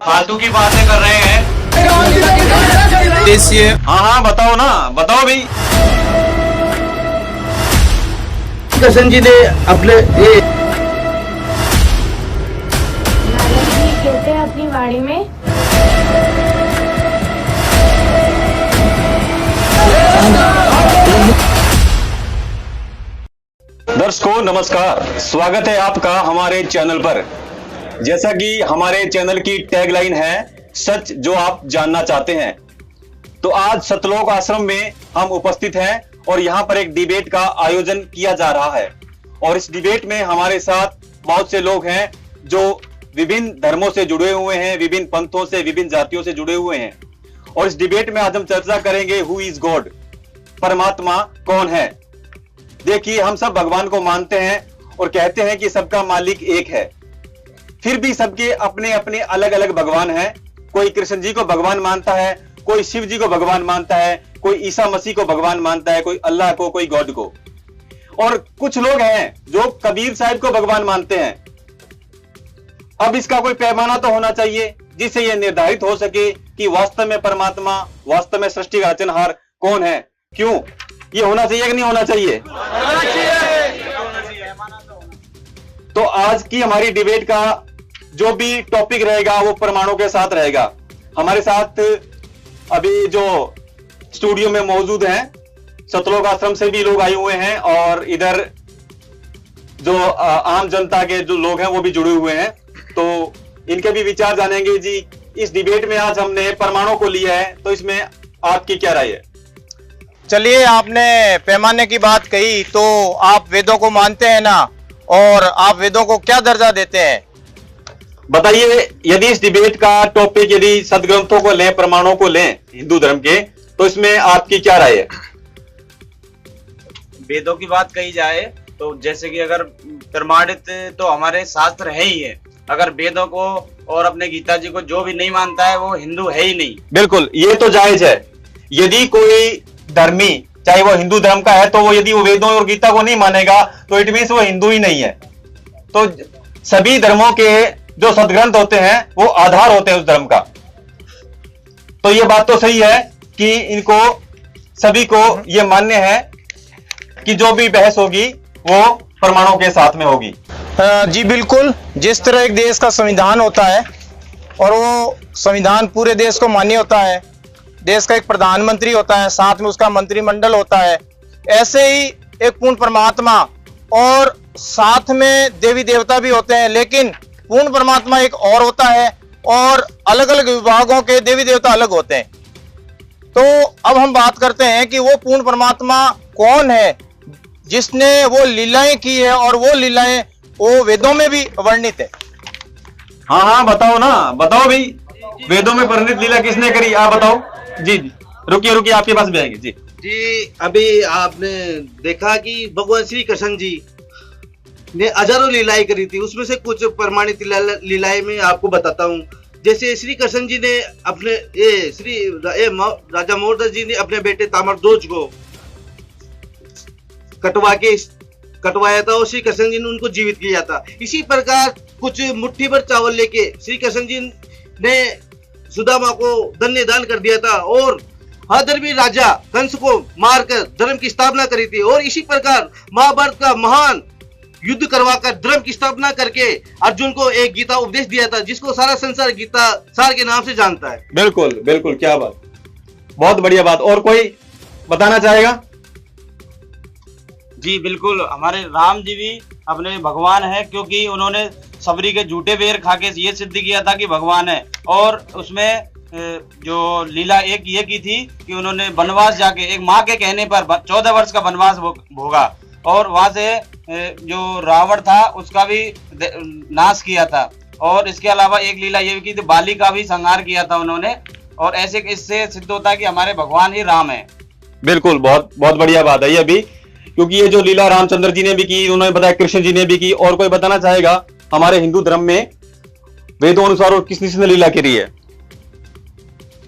फालतू की बातें कर रहे हैं। हाँ बताओ ना, बताओ भाई। कृष्ण जी ने अपने ये कहते हैं अपनी वाणी में दर्शकों नमस्कार, स्वागत है आपका हमारे चैनल पर। जैसा कि हमारे चैनल की टैगलाइन है, सच जो आप जानना चाहते हैं। तो आज सतलोक आश्रम में हम उपस्थित हैं और यहाँ पर एक डिबेट का आयोजन किया जा रहा है। और इस डिबेट में हमारे साथ बहुत से लोग हैं जो विभिन्न धर्मों से जुड़े हुए हैं, विभिन्न पंथों से, विभिन्न जातियों से जुड़े हुए हैं। और इस डिबेट में आज हम चर्चा करेंगे हु इज गॉड, परमात्मा कौन है। देखिए, हम सब भगवान को मानते हैं और कहते हैं कि सबका मालिक एक है, फिर भी सबके अपने अपने अलग अलग भगवान हैं। कोई कृष्ण जी को भगवान मानता है, कोई शिव जी को भगवान मानता है, कोई ईसा मसीह को भगवान मानता है, कोई अल्लाह को, कोई गॉड को। और कुछ लोग हैं जो कबीर साहब को भगवान मानते हैं। अब इसका कोई पैमाना तो होना चाहिए जिससे यह निर्धारित हो सके कि वास्तव में परमात्मा, वास्तव में सृष्टि का रचनहार कौन है। क्यों ये होना चाहिए कि नहीं होना चाहिए? तो आज की हमारी डिबेट का जो भी टॉपिक रहेगा वो परमाणु के साथ रहेगा। हमारे साथ अभी जो स्टूडियो में मौजूद हैं, सतलोक आश्रम से भी लोग आए हुए हैं और इधर जो आम जनता के जो लोग हैं वो भी जुड़े हुए हैं। तो इनके भी विचार जानेंगे। जी, इस डिबेट में आज हमने परमाणु को लिया है, तो इसमें आपकी क्या राय है? चलिए, आपने पैमाने की बात कही, तो आप वेदों को मानते हैं ना, और आप वेदों को क्या दर्जा देते हैं? बताइए। यदि इस डिबेट का टॉपिक यदि सदग्रंथों को लें, प्रमाणों को लें हिंदू धर्म के, तो इसमें आपकी क्या राय है? वेदों की बात कही जाए तो जैसे कि अगर प्रमाणित तो हमारे शास्त्र है ही है। अगर वेदों को और अपने गीता जी को जो भी नहीं मानता है वो हिंदू है ही नहीं। बिल्कुल, ये तो जायज है। यदि कोई धर्मी, चाहे वो हिंदू धर्म का है, तो वो यदि वो वेदों और गीता को नहीं मानेगा तो इट मीन्स वो हिंदू ही नहीं है। तो सभी धर्मों के जो सदग्रंथ होते हैं वो आधार होते हैं उस धर्म का। तो ये बात तो सही है कि इनको सभी को ये मान्य है कि जो भी बहस होगी वो परमाणु के साथ में होगी। जी बिल्कुल। जिस तरह एक देश का संविधान होता है और वो संविधान पूरे देश को मान्य होता है, देश का एक प्रधानमंत्री होता है, साथ में उसका मंत्रिमंडल होता है, ऐसे ही एक पूर्ण परमात्मा और साथ में देवी देवता भी होते हैं। लेकिन पूर्ण परमात्मा एक और होता है और अलग अलग विभागों के देवी देवता अलग होते हैं। तो अब हम बात करते हैं कि वो पूर्ण परमात्मा कौन है जिसने वो लीलाएं की है, और वो लीलाएं वो वेदों में भी वर्णित है। हाँ बताओ ना, बताओ भाई, वेदों में वर्णित लीला किसने करी, आप बताओ। जी रुकिए, आपके पास भी आएंगे। जी, अभी आपने देखा कि भगवान श्री कृष्ण जी ने हजारों लीलाएं करी थी। उसमें से कुछ प्रमाणित लीलाएं मैं आपको बताता हूँ। जैसे श्री कृष्ण जी ने अपने राजा मोरदास जी ने अपने बेटे ताम्रध्वज को कटवाया था और श्री कृष्ण जी ने उनको जीवित किया था। इसी प्रकार कुछ मुट्ठी भर चावल लेके श्री कृष्ण जी ने सुदामा को धन्य दान कर दिया था और अधर्मी राजा कंस को मारकर धर्म की स्थापना करी थी। और इसी प्रकार महाभारत का महान युद्ध करवाकर धर्म की स्थापना करके अर्जुन को एक गीता उपदेश दिया था, जिसको सारा संसार गीता सार के नाम से जानता है। बिल्कुल बिल्कुल, क्या बात, बहुत बढ़िया बात। और कोई बताना चाहेगा? जी बिल्कुल, हमारे राम जी भी अपने भगवान है, क्योंकि उन्होंने सबरी के झूठे बेर खा के ये सिद्ध किया था कि भगवान है। और उसमें जो लीला एक ये की थी कि उन्होंने वनवास जाके एक माँ के कहने पर 14 वर्ष का वनवास भोगा और वहां से जो रावण था उसका भी नाश किया था। और इसके अलावा एक लीला ये भी की थी, बाली का भी संहार किया था उन्होंने। और ऐसे इससे सिद्ध होता है कि हमारे भगवान ही राम है। बिल्कुल, बहुत बहुत बढ़िया बात है ये भी, क्योंकि ये जो लीला रामचंद्र जी ने भी की, उन्होंने बताया कृष्ण जी ने भी की। और कोई बताना चाहेगा हमारे हिंदू धर्म में वेदों अनुसार और किस किसने लीला करी है?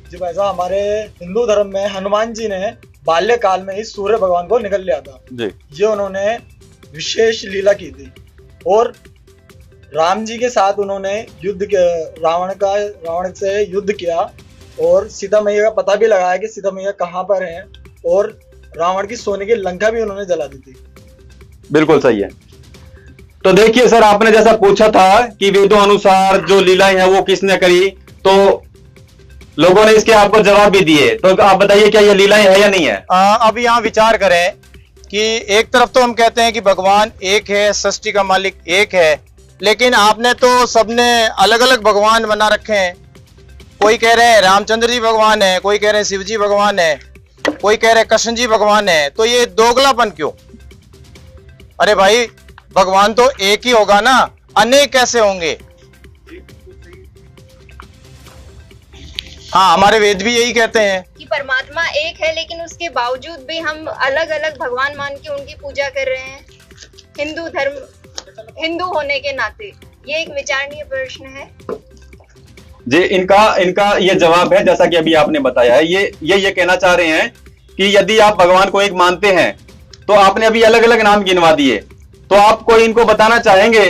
जी भाई साहब, हमारे हिंदू धर्म में हनुमान जी ने बाल्यकाल में ही सूर्य भगवान को निकल लिया था जी। ये उन्होंने विशेष लीला की थी। और राम जी के साथ उन्होंने युद्ध रावण से युद्ध किया और सीता मैया का पता भी लगाया कि सीता मैया कहाँ पर हैं, और रावण की सोने की लंका भी उन्होंने जला दी थी। बिल्कुल सही है। तो देखिए सर, आपने जैसा पूछा था कि वेदों अनुसार जो लीलाएं हैं वो किसने करी, तो लोगों ने इसके आपको जवाब भी दिए। तो आप बताइए क्या ये लीलाएं है या नहीं है? अब यहाँ विचार करें कि एक तरफ तो हम कहते हैं कि भगवान एक है, सृष्टि का मालिक एक है, लेकिन आपने तो सबने अलग अलग भगवान बना रखे हैं। कोई कह रहे हैं रामचंद्र जी भगवान है, कोई कह रहे हैं शिव जी भगवान है, कोई कह रहे हैं कृष्ण जी भगवान है। तो ये दोगलापन क्यों? अरे भाई, भगवान तो एक ही होगा ना, अनेक कैसे होंगे? हाँ, हमारे वेद भी यही कहते हैं कि परमात्मा एक है, लेकिन उसके बावजूद भी हम अलग अलग भगवान मान के उनकी पूजा कर रहे हैं। हिंदू होने के नाते ये एक विचारणीय प्रश्न है जी। इनका ये जवाब है, जैसा कि अभी आपने बताया है। ये कहना चाह रहे हैं कि यदि आप भगवान को एक मानते हैं तो आपने अभी अलग अलग नाम गिनवा दिए, तो आप कोई इनको बताना चाहेंगे,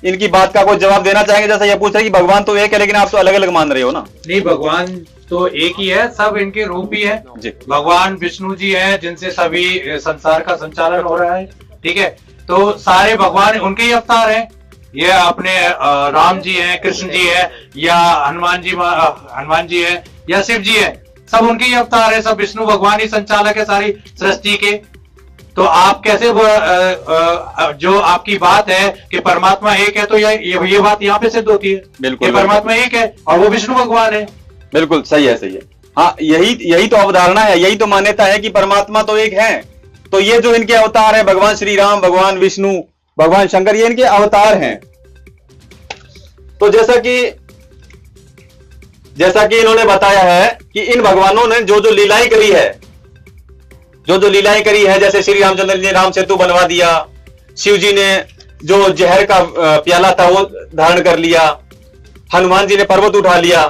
इनकी बात का कोई जवाब देना चाहेंगे? जैसा ये पूछ रहे कि भगवान तो एक है लेकिन आप तो अलग अलग मान रहे हो ना। नहीं, भगवान तो एक ही है, सब इनके रूप ही है जी। भगवान विष्णु जी है जिनसे सभी संसार का संचालन हो रहा है, ठीक है। तो सारे भगवान उनके ही अवतार हैं। ये अपने राम जी हैं, कृष्ण जी है, या हनुमान जी है, या शिव जी है, सब उनके ही अवतार है। सब विष्णु भगवान ही संचालक है सारी सृष्टि के। तो आप कैसे जो आपकी बात है कि परमात्मा एक है, तो ये बात यहाँ पे सिद्ध होती है। बिल्कुल, परमात्मा एक है और वो विष्णु भगवान है। बिल्कुल सही है, सही है। हाँ, यही तो अवधारणा है, यही तो मान्यता है कि परमात्मा तो एक है। तो ये जो इनके अवतार है, भगवान श्री राम, भगवान विष्णु, भगवान शंकर, ये इनके अवतार हैं। तो जैसा कि इन्होंने बताया है कि इन भगवानों ने जो जो लीलाएं करी है, जैसे श्री रामचंद्र जी ने राम सेतु बनवा दिया, शिव जी ने जो जहर का प्याला था वो धारण कर लिया, हनुमान जी ने पर्वत उठा लिया।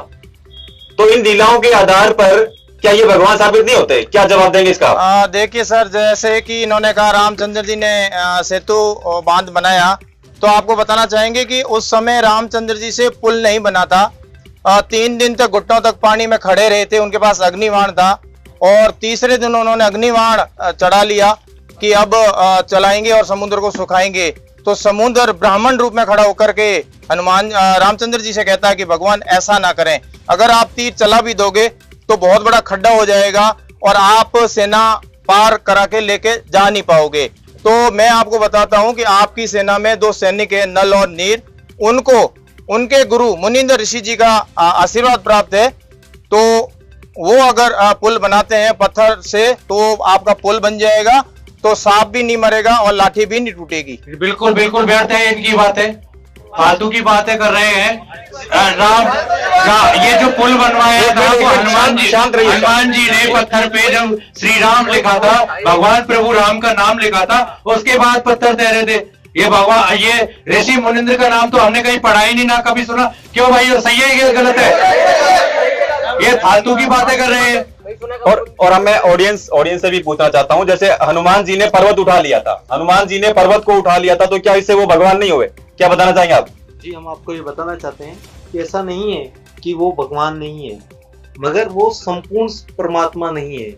तो इन लीलाओं के आधार पर क्या ये भगवान साबित नहीं होते? क्या जवाब देंगे इसका? देखिए सर, जैसे कि इन्होंने कहा रामचंद्र जी ने सेतु बांध बनाया, तो आपको बताना चाहेंगे कि उस समय रामचंद्र जी से पुल नहीं बना था। 3 दिन तक घुटनों तक पानी में खड़े रहे थे, उनके पास अग्निबाण था, और तीसरे दिन उन्होंने अग्निबाण चढ़ा लिया कि अब चलाएंगे और समुद्र को सुखाएंगे। तो समुद्र ब्राह्मण रूप में खड़ा होकर के रामचंद्र जी से कहता है कि भगवान ऐसा ना करें, अगर आप तीर चला भी दोगे तो बहुत बड़ा खड्डा हो जाएगा और आप सेना पार करा के लेके जा नहीं पाओगे। तो मैं आपको बताता हूं कि आपकी सेना में 2 सैनिक है, नल और नीर, उनको उनके गुरु मुनींद्र ऋषि जी का आशीर्वाद प्राप्त है। तो वो अगर पुल बनाते हैं पत्थर से तो आपका पुल बन जाएगा, तो सांप भी नहीं मरेगा और लाठी भी नहीं टूटेगी। बिल्कुल बिल्कुल व्यर्थ है इनकी बातें, फालतू की बातें कर रहे हैं। ये जो पुल बनवाया था वो हनुमान जी ने पत्थर पे जब श्री राम लिखा था, भगवान प्रभु राम का नाम लिखा था, उसके बाद पत्थर तैरे थे। ये भगवान, ये ऋषि मुनिंद्र का नाम तो हमने कहीं पढ़ा ही नहीं, ना कभी सुना। क्यों भाई, ये सही है कि गलत है? ये फालतू की बातें कर रहे हैं। और मैं ऑडियंस से भी पूछना चाहता हूं, जैसे हनुमान जी ने पर्वत उठा लिया था, हनुमान जी ने पर्वत को उठा लिया था, तो क्या इससे वो भगवान नहीं हुए? क्या बताना चाहेंगे आप? जी, हम आपको ये बताना चाहते हैं कि ऐसा नहीं है कि वो भगवान नहीं है, मगर वो संपूर्ण परमात्मा नहीं है,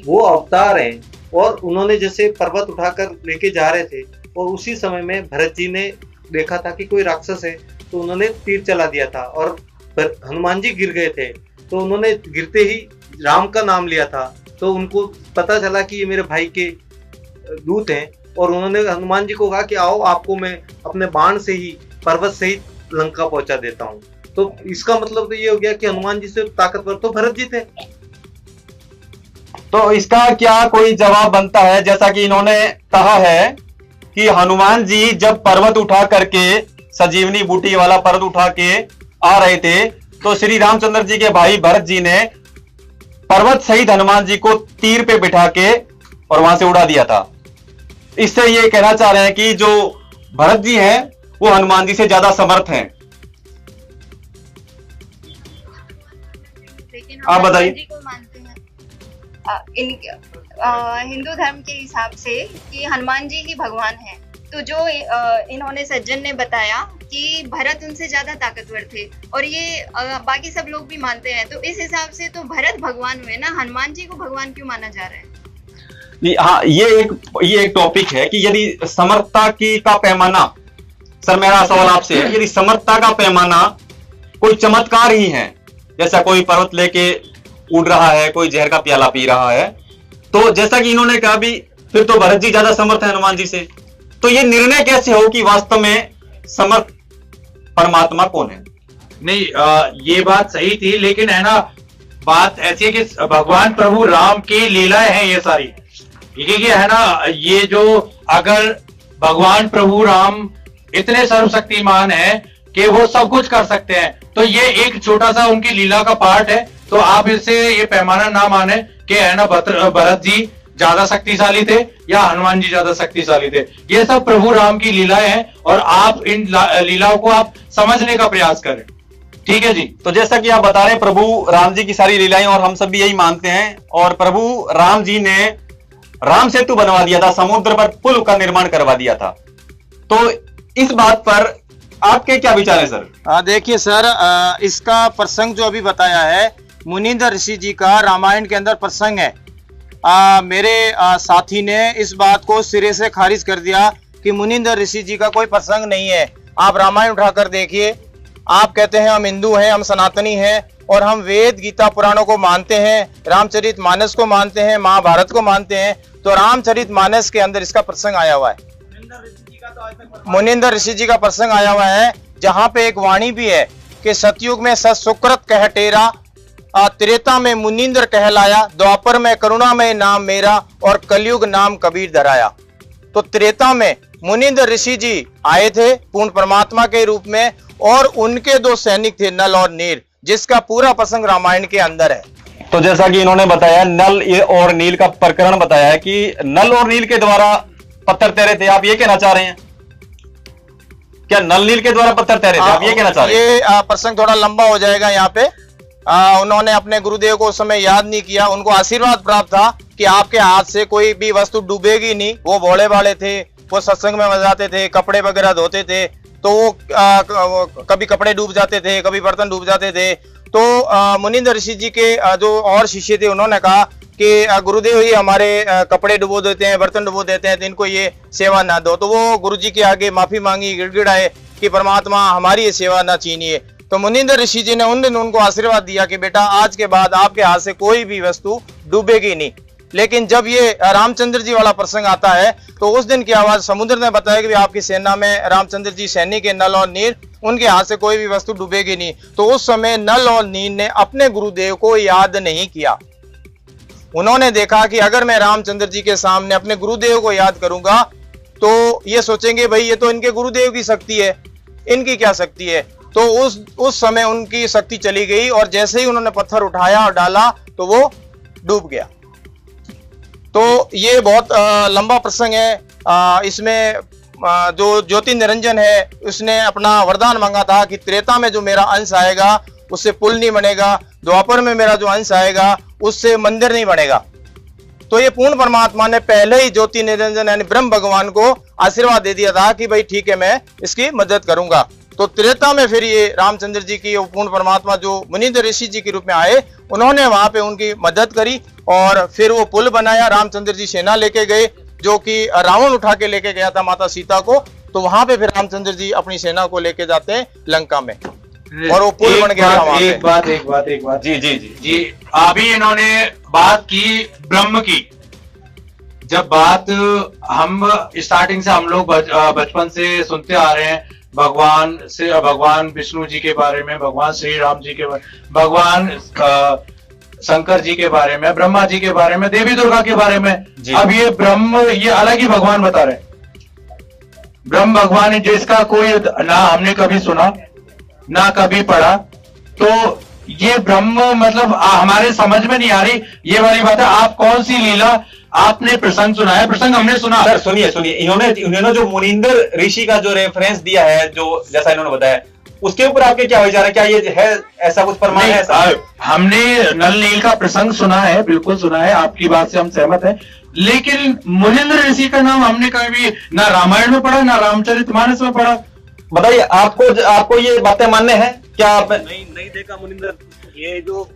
वो अवतार हैं। और उन्होंने जैसे पर्वत उठाकर लेके जा रहे थे और उसी समय में भरत जी ने देखा था कि कोई राक्षस है, तो उन्होंने तीर चला दिया था और हनुमान जी गिर गए थे। तो उन्होंने गिरते ही राम का नाम लिया था, तो उनको पता चला कि ये मेरे भाई के दूत हैं, और उन्होंने हनुमान जी को कहा कि आओ, आपको मैं अपने बाण से ही पर्वत सहित लंका पहुंचा देता हूं। तो इसका मतलब तो ये हो गया कि हनुमान जी से ताकतवर तो भरत जी थे। तो इसका क्या कोई जवाब बनता है? जैसा कि इन्होंने कहा है कि हनुमान जी जब पर्वत उठा करके, संजीवनी बूटी वाला पर्वत उठा के आ रहे थे, तो श्री रामचंद्र जी के भाई भरत जी ने पर्वत सहित हनुमान जी को तीर पे बिठा के और वहां से उड़ा दिया था। इससे ये कहना चाह रहे हैं कि जो भरत जी हैं वो हनुमान जी से ज्यादा समर्थ हैं। लेकिन आप बताइए। को मानते हैं हिंदू धर्म के हिसाब से कि हनुमान जी ही भगवान है। तो जो इन्होंने सज्जन ने बताया कि भरत उनसे ज्यादा ताकतवर थे, और ये बाकी सब लोग भी मानते हैं। तो इस हिसाब से तो भरत भगवान हुए ना, हनुमान जी को भगवान क्यों माना जा रहा है? हाँ, ये एक टॉपिक है कि यदि समर्थता का पैमाना, सर मेरा सवाल आपसे है, यदि समर्थता का पैमाना कोई चमत्कार ही है, जैसा कोई पर्वत लेके उड़ रहा है, कोई जहर का प्याला पी रहा है, तो जैसा कि इन्होंने कहा भी, फिर तो भरत जी ज्यादा समर्थ है हनुमान जी से। तो ये निर्णय कैसे हो कि वास्तव में समर्थ परमात्मा कौन है? नहीं, ये बात सही थी, लेकिन है ना, बात ऐसी है कि भगवान प्रभु राम की लीलाएं हैं ये सारी, ठीक है कि है ना। ये जो अगर भगवान प्रभु राम इतने सर्वशक्तिमान है कि वो सब कुछ कर सकते हैं, तो ये एक छोटा सा उनकी लीला का पार्ट है। तो आप इससे ये पैमाना ना माने कि है ना भरत जी ज्यादा शक्तिशाली थे या हनुमान जी ज्यादा शक्तिशाली थे। ये सब प्रभु राम की लीलाएं हैं, और आप इन लीलाओं को आप समझने का प्रयास करें, ठीक है जी। तो जैसा कि आप बता रहे हैं, प्रभु राम जी की सारी लीलाएं, और हम सब भी यही मानते हैं, और प्रभु राम जी ने राम सेतु बनवा दिया था, समुद्र पर पुल का निर्माण करवा दिया था। तो इस बात पर आपके क्या विचार है सर? देखिए सर, इसका प्रसंग जो अभी बताया है, मुनींद्र ऋषि जी का रामायण के अंदर प्रसंग है। मेरे साथी ने इस बात को सिरे से खारिज कर दिया कि मुनींद्र ऋषि जी का कोई प्रसंग नहीं है। आप रामायण उठाकर देखिए, आप कहते हैं हम हिंदू हैं, हम सनातनी हैं, और हम वेद गीता पुराणों को मानते हैं, रामचरित मानस को मानते हैं, महाभारत को मानते हैं। तो रामचरित मानस के अंदर इसका प्रसंग आया हुआ है, मुनींद्र ऋषि जी का प्रसंग आया हुआ है, जहां पे एक वाणी भी है कि सतयुग में सत सुकृत कह टेरा, त्रेता में मुनींद्र कहलाया, द्वापर में करुणा में नाम मेरा, और कलयुग नाम कबीर धराया। तो त्रेता में मुनींद्र ऋषि जी आए थे पूर्ण परमात्मा के रूप में, और उनके दो सैनिक थे नल और नील, जिसका पूरा प्रसंग रामायण के अंदर है। तो जैसा कि इन्होंने बताया, नल और नील का प्रकरण बताया है कि नल और नील के द्वारा पत्थर तैरे थे, आप ये कहना चाह रहे हैं? क्या नल नील के द्वारा पत्थर तैरे थे, आप ये कहना चाह रहे हैं? ये प्रसंग थोड़ा लंबा हो जाएगा यहाँ पे। उन्होंने अपने गुरुदेव को उस समय याद नहीं किया, उनको आशीर्वाद प्राप्त था कि आपके हाथ से कोई भी वस्तु डूबेगी नहीं। वो भोले वाले थे, वो सत्संग में जाते थे, कपड़े वगैरह धोते थे, तो वो कभी कपड़े डूब जाते थे, कभी बर्तन डूब जाते थे। तो मुनींद्र ऋषि जी के जो और शिष्य थे, उन्होंने कहा कि गुरुदेव ही हमारे कपड़े डुबो देते हैं, बर्तन डुबो देते हैं, तो इनको ये सेवा ना दो। तो वो गुरु जी के आगे माफी मांगी, गिड़गिड़ाए कि परमात्मा हमारी ये सेवा ना छीनिए। तो मुनींद्र ऋषि जी ने उन दिन उनको आशीर्वाद दिया कि बेटा आज के बाद आपके हाथ से कोई भी वस्तु डूबेगी नहीं। लेकिन जब ये रामचंद्र जी वाला प्रसंग आता है, तो उस दिन की आवाज समुद्र ने बताया कि आपकी सेना में रामचंद्र जी सैनिक है, नल और नील, उनके हाथ से कोई भी वस्तु डूबेगी नहीं। तो उस समय नल और नील ने अपने गुरुदेव को याद नहीं किया। उन्होंने देखा कि अगर मैं रामचंद्र जी के सामने अपने गुरुदेव को याद करूंगा तो ये सोचेंगे भाई ये तो इनके गुरुदेव की शक्ति है, इनकी क्या शक्ति है। तो उस समय उनकी शक्ति चली गई, और जैसे ही उन्होंने पत्थर उठाया और डाला तो वो डूब गया। तो ये बहुत लंबा प्रसंग है। इसमें जो ज्योति निरंजन है, उसने अपना वरदान मांगा था कि त्रेता में जो मेरा अंश आएगा उससे पुल नहीं बनेगा, द्वापर में मेरा जो अंश आएगा उससे मंदिर नहीं बनेगा। तो ये पूर्ण परमात्मा ने पहले ही ज्योति निरंजन यानी ब्रह्म भगवान को आशीर्वाद दे दिया था कि भाई ठीक है, मैं इसकी मदद करूंगा। तो त्रेता में फिर ये रामचंद्र जी की पूर्ण परमात्मा जो मुनींद्र ऋषि जी के रूप में आए, उन्होंने वहां पे उनकी मदद करी, और फिर वो पुल बनाया। रामचंद्र जी सेना लेके गए, जो कि रावण उठा के लेके गया था माता सीता को। तो वहां पे फिर रामचंद्र जी अपनी सेना को लेके जाते हैं लंका में, और वो पुल बन गया वहां पे। एक बात जी जी जी जी, अभी इन्होंने बात की ब्रह्म की। जब बात हम स्टार्टिंग से हम लोग बचपन से सुनते आ रहे हैं, भगवान विष्णु जी के बारे में, भगवान श्री राम जी के बारे में, भगवान शंकर जी के बारे में, ब्रह्मा जी के बारे में, देवी दुर्गा के बारे में। अब ये ब्रह्म, ये अलग ही भगवान बता रहे हैं। ब्रह्म भगवान है जिसका कोई ना हमने कभी सुना ना कभी पढ़ा। तो ये ब्रह्म मतलब हमारे समझ में नहीं आ रही ये वाली बात है। आप कौन सी लीला आपने प्रसंग सुना है? प्रसंग हमने सुना। सर सुनिए, इन्होंने जो मुनींद्र ऋषि का जो रेफरेंस दिया है, जो जैसा इन्होंने बताया, उसके ऊपर आपके क्या विचार है? क्या ये है ऐसा कुछ प्रमाण है? हमने नल नील का प्रसंग सुना है, बिल्कुल सुना है, आपकी बात से हम सहमत हैं। लेकिन मुनींद्र ऋषि का नाम हमने कभी ना रामायण में पढ़ा ना रामचरितमानस में पढ़ा। बताइए, आपको ये बातें मान्य है क्या? आप नहीं देखा मुनिंदर, ये जो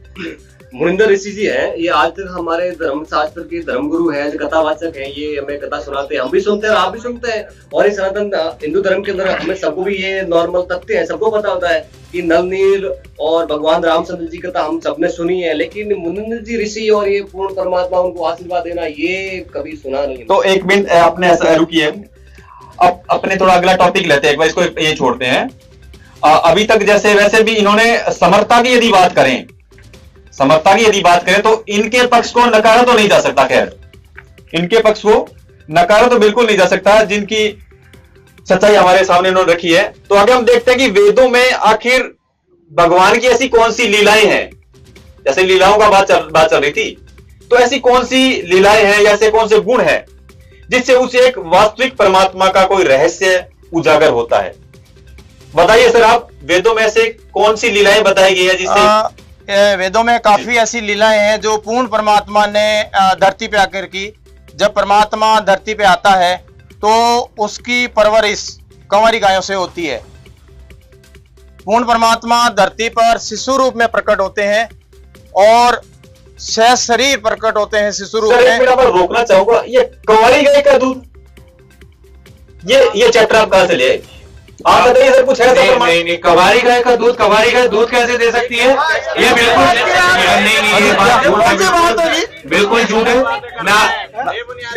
मुनिंदर ऋषि जी है, ये आज तक हमारे धर्म शास्त्र के धर्मगुरु हैं, जो कथावाचक हैं, ये हमें कथा सुनाते हैं, हम भी सुनते हैं और आप भी सुनते हैं। और इस सनातन हिंदू धर्म के अंदर हमें सबको भी ये नॉर्मल तथ्य है, सबको पता होता है कि नल नील और भगवान रामचंद्र जी कथा हम सबने सुनी है, लेकिन मुनिंदर जी ऋषि और ये पूर्ण परमात्मा उनको आशीर्वाद देना, ये कभी सुना नहीं। तो एक मिनट आपने ऐसा रुकिए, अब अपने थोड़ा अगला टॉपिक लेते हैं, एक बार इसको ये छोड़ते हैं। अभी तक जैसे वैसे भी इन्होंने समर्था की यदि बात करें तो इनके पक्ष को नकारा तो नहीं जा सकता। खैर, इनके पक्ष को नकारा तो बिल्कुल नहीं जा सकता, जिनकी सच्चाई हमारे सामने इन्होंने रखी है। तो आगे हम देखते हैं कि वेदों में आखिर भगवान की ऐसी कौन सी लीलाएं हैं। जैसे लीलाओं का बात चल रही थी, तो ऐसी कौन सी लीलाएं हैं या ऐसे कौन से गुण हैं जिससे उसे एक वास्तविक परमात्मा का कोई रहस्य उजागर होता है। बताइए सर, आप वेदों में ऐसे कौन सी लीलाएं बताई गई है जिससे? वेदों में काफी ऐसी लीलाएं हैं जो पूर्ण परमात्मा ने धरती पे आकर की। जब परमात्मा धरती पे आता है तो उसकी परवरिश कंवारी गायों से होती है। पूर्ण परमात्मा धरती पर शिशु रूप में प्रकट होते हैं और शरीर प्रकट होते हैं शिशु रूप में। एक मिनट रोकना चाहूंगा, ये कंवारी गाय का दूध, ये चैप्टर आप कहां से ले आए? आप बताइए सर, कुछ है? नहीं, कंवारी गाय का दूध कैसे दे सकती है? ये बिल्कुल नहीं, ये बात बिल्कुल झूठ है ना।